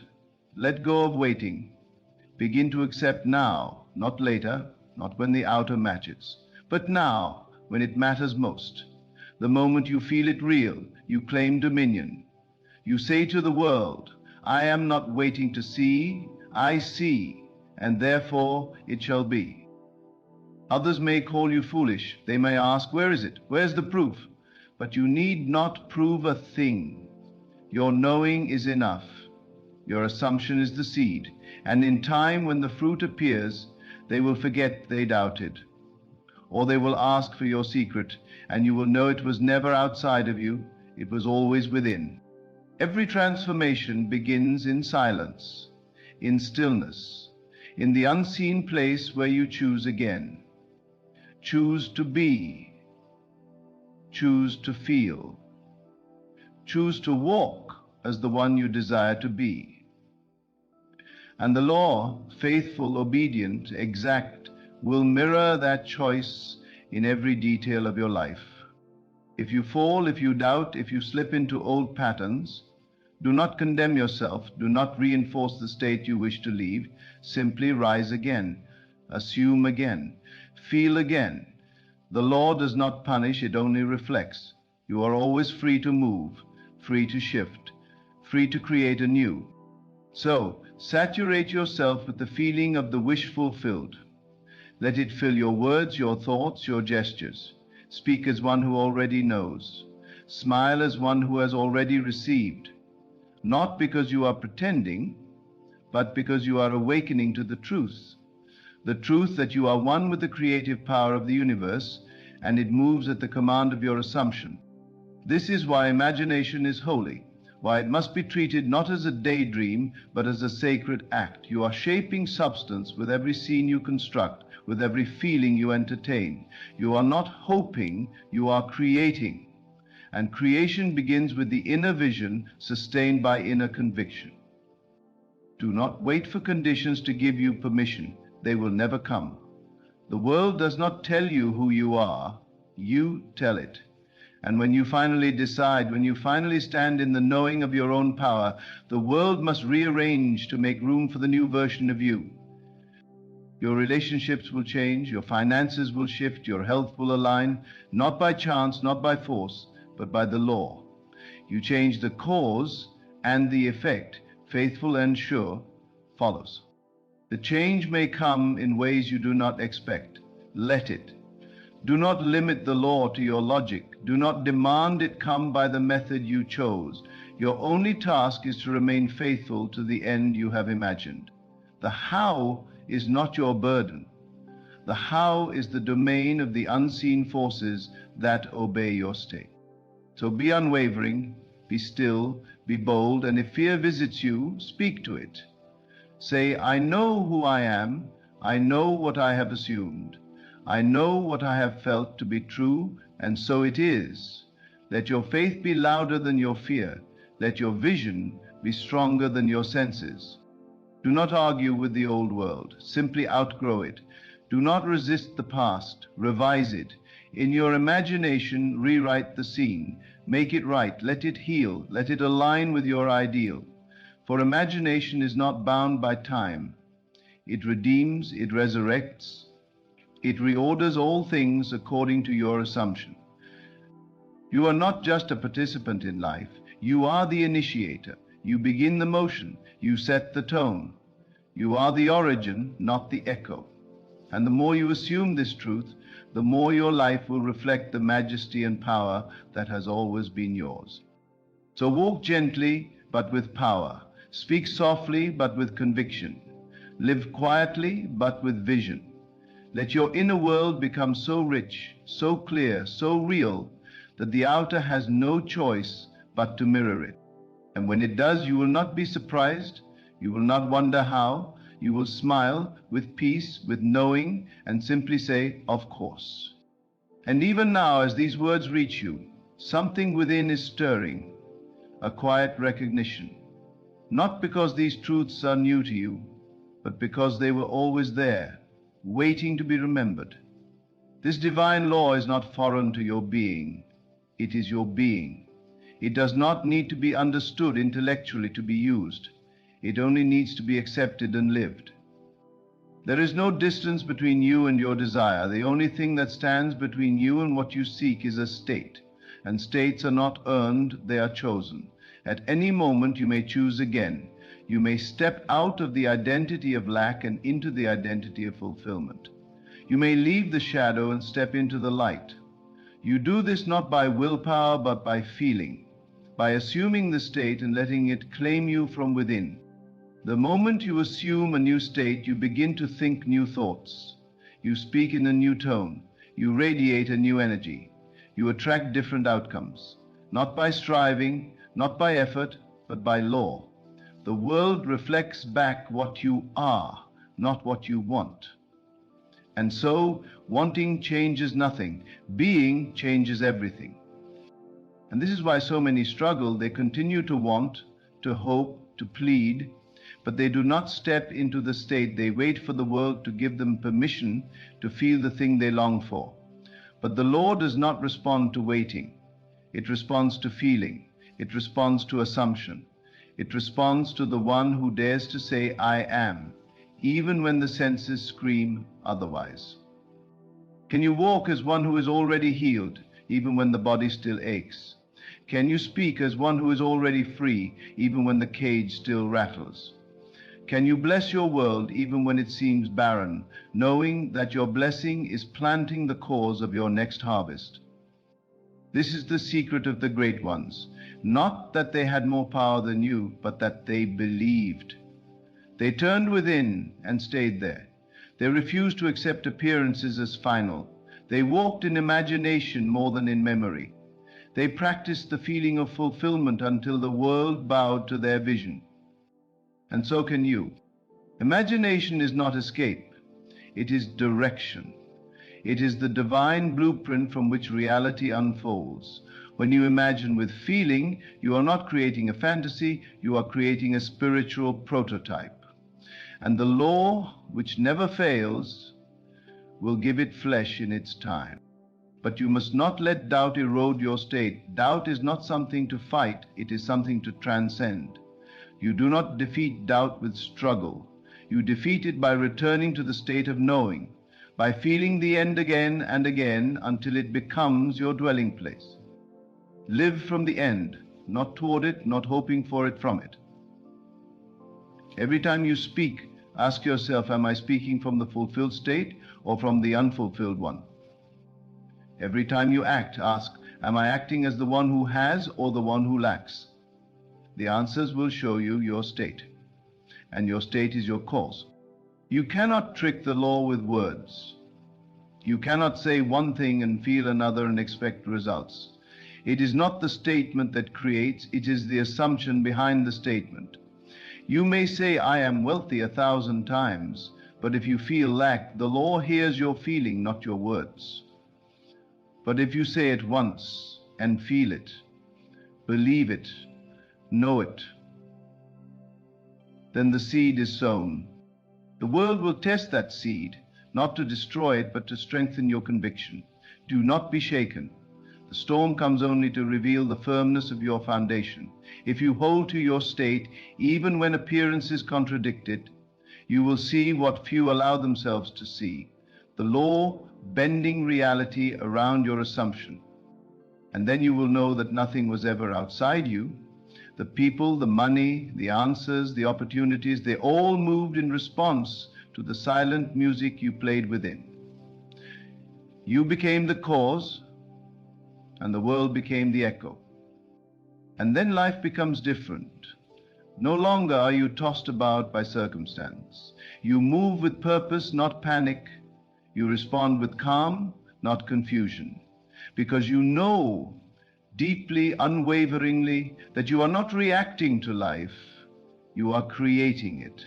Let go of waiting. Begin to accept now, not later, not when the outer matches, but now, when it matters most. The moment you feel it real, you claim dominion. You say to the world, I am not waiting to see, I see, and therefore it shall be. Others may call you foolish. They may ask, where is it? Where's the proof? But you need not prove a thing. Your knowing is enough. Your assumption is the seed, and in time when the fruit appears, they will forget they doubted. Or they will ask for your secret, and you will know it was never outside of you, it was always within. Every transformation begins in silence, in stillness, in the unseen place where you choose again. Choose to be. Choose to feel. Choose to walk as the one you desire to be. And the law, faithful, obedient, exact, will mirror that choice in every detail of your life. If you fall, if you doubt, if you slip into old patterns, do not condemn yourself, do not reinforce the state you wish to leave, simply rise again, assume again, feel again. The law does not punish, it only reflects. You are always free to move, free to shift, free to create anew. So, saturate yourself with the feeling of the wish fulfilled. Let it fill your words, your thoughts, your gestures. Speak as one who already knows. Smile as one who has already received. Not because you are pretending, but because you are awakening to the truth. The truth that you are one with the creative power of the universe, and it moves at the command of your assumption. This is why imagination is holy. Why it must be treated not as a daydream, but as a sacred act. You are shaping substance with every scene you construct, with every feeling you entertain. You are not hoping, you are creating. And creation begins with the inner vision sustained by inner conviction. Do not wait for conditions to give you permission. They will never come. The world does not tell you who you are. You tell it. And when you finally decide, when you finally stand in the knowing of your own power, the world must rearrange to make room for the new version of you. Your relationships will change, your finances will shift, your health will align, not by chance, not by force, but by the law. You change the cause, and the effect, faithful and sure, follows. The change may come in ways you do not expect. Let it. Do not limit the law to your logic. Do not demand it come by the method you chose. Your only task is to remain faithful to the end you have imagined. The how is not your burden. The how is the domain of the unseen forces that obey your state. So be unwavering, be still, be bold, and if fear visits you, speak to it. Say, I know who I am, I know what I have assumed, I know what I have felt to be true, and so it is. Let your faith be louder than your fear, let your vision be stronger than your senses. Do not argue with the old world, simply outgrow it. Do not resist the past, revise it. In your imagination, rewrite the scene, make it right, let it heal, let it align with your ideal. For imagination is not bound by time. It redeems, it resurrects, it reorders all things according to your assumption. You are not just a participant in life, you are the initiator. You begin the motion, you set the tone. You are the origin, not the echo. And the more you assume this truth, the more your life will reflect the majesty and power that has always been yours. So walk gently, but with power. Speak softly, but with conviction. Live quietly, but with vision. Let your inner world become so rich, so clear, so real, that the outer has no choice but to mirror it. And when it does, you will not be surprised, you will not wonder how, you will smile with peace, with knowing, and simply say, of course. And even now, as these words reach you, something within is stirring, a quiet recognition. Not because these truths are new to you, but because they were always there, waiting to be remembered. This divine law is not foreign to your being. It is your being. It does not need to be understood intellectually to be used. It only needs to be accepted and lived. There is no distance between you and your desire. The only thing that stands between you and what you seek is a state. And states are not earned, they are chosen. At any moment you may choose again. You may step out of the identity of lack and into the identity of fulfillment. You may leave the shadow and step into the light. You do this not by willpower, but by feeling, by assuming the state and letting it claim you from within. The moment you assume a new state, you begin to think new thoughts. You speak in a new tone. You radiate a new energy. You attract different outcomes, not by striving, not by effort, but by law. The world reflects back what you are, not what you want. And so, wanting changes nothing. Being changes everything. And this is why so many struggle. They continue to want, to hope, to plead, but they do not step into the state. They wait for the world to give them permission to feel the thing they long for. But the law does not respond to waiting. It responds to feeling. It responds to assumption. It responds to the one who dares to say, I am, even when the senses scream otherwise. Can you walk as one who is already healed, even when the body still aches? Can you speak as one who is already free, even when the cage still rattles? Can you bless your world even when it seems barren, knowing that your blessing is planting the cause of your next harvest? This is the secret of the great ones, not that they had more power than you, but that they believed. They turned within and stayed there. They refused to accept appearances as final. They walked in imagination more than in memory. They practiced the feeling of fulfillment until the world bowed to their vision. And so can you. Imagination is not escape. It is direction. It is the divine blueprint from which reality unfolds. When you imagine with feeling, you are not creating a fantasy, you are creating a spiritual prototype. And the law, which never fails, will give it flesh in its time. But you must not let doubt erode your state. Doubt is not something to fight, it is something to transcend. You do not defeat doubt with struggle. You defeat it by returning to the state of knowing, by feeling the end again and again until it becomes your dwelling place. Live from the end, not toward it, not hoping for it from it. Every time you speak, ask yourself, am I speaking from the fulfilled state or from the unfulfilled one? Every time you act, ask, am I acting as the one who has or the one who lacks? The answers will show you your state, and your state is your course. You cannot trick the law with words. You cannot say one thing and feel another and expect results. It is not the statement that creates, it is the assumption behind the statement. You may say, I am wealthy 1,000 times, but if you feel lack, the law hears your feeling, not your words. But if you say it once and feel it, believe it, know it, then the seed is sown. The world will test that seed, not to destroy it, but to strengthen your conviction. Do not be shaken. The storm comes only to reveal the firmness of your foundation. If you hold to your state, even when appearances contradict it, you will see what few allow themselves to see, the law bending reality around your assumption. And then you will know that nothing was ever outside you. The people, the money, the answers, the opportunities, they all moved in response to the silent music you played within. You became the cause, and the world became the echo. And then life becomes different. No longer are you tossed about by circumstance. You move with purpose, not panic. You respond with calm, not confusion. Because you know deeply, unwaveringly, that you are not reacting to life, you are creating it.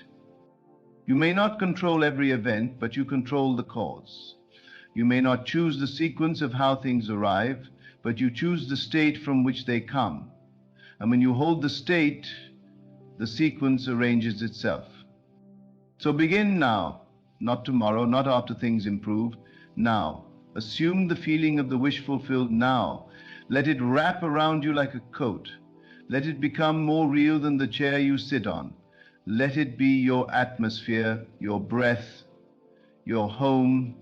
You may not control every event, but you control the cause. You may not choose the sequence of how things arrive, but you choose the state from which they come. And when you hold the state, the sequence arranges itself. So begin now, not tomorrow, not after things improve, now. Assume the feeling of the wish fulfilled now. Let it wrap around you like a coat. Let it become more real than the chair you sit on. Let it be your atmosphere, your breath, your home.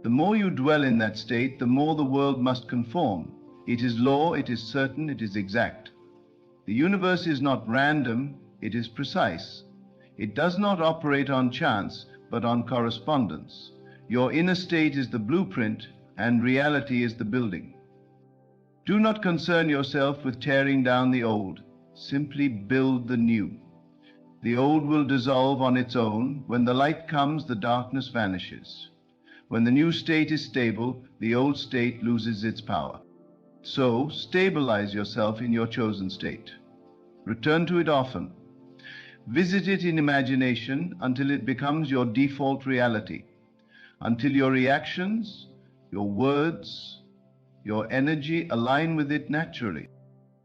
The more you dwell in that state, the more the world must conform. It is law, it is certain, it is exact. The universe is not random, it is precise. It does not operate on chance, but on correspondence. Your inner state is the blueprint, and reality is the building. Do not concern yourself with tearing down the old. Simply build the new. The old will dissolve on its own. When the light comes, the darkness vanishes. When the new state is stable, the old state loses its power. So, stabilize yourself in your chosen state. Return to it often. Visit it in imagination until it becomes your default reality, until your reactions, your words, your energy align with it naturally.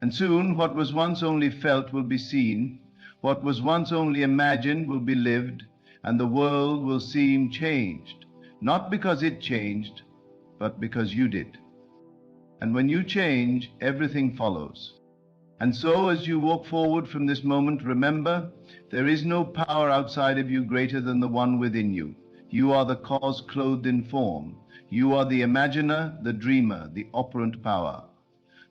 And soon, what was once only felt will be seen, what was once only imagined will be lived, and the world will seem changed, not because it changed, but because you did. And when you change, everything follows. And so, as you walk forward from this moment, remember, there is no power outside of you greater than the one within you. You are the cause clothed in form. You are the imaginer, the dreamer, the operant power.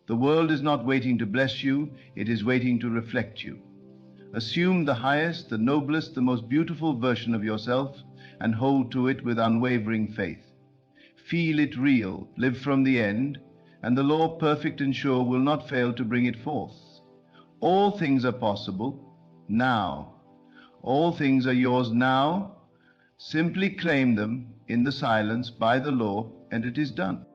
The world is not waiting to bless you, it is waiting to reflect you. Assume the highest, the noblest, the most beautiful version of yourself, and hold to it with unwavering faith. Feel it real, live from the end, and the law perfect and sure will not fail to bring it forth. All things are possible now. All things are yours now. Simply claim them in the silence by the law, and it is done.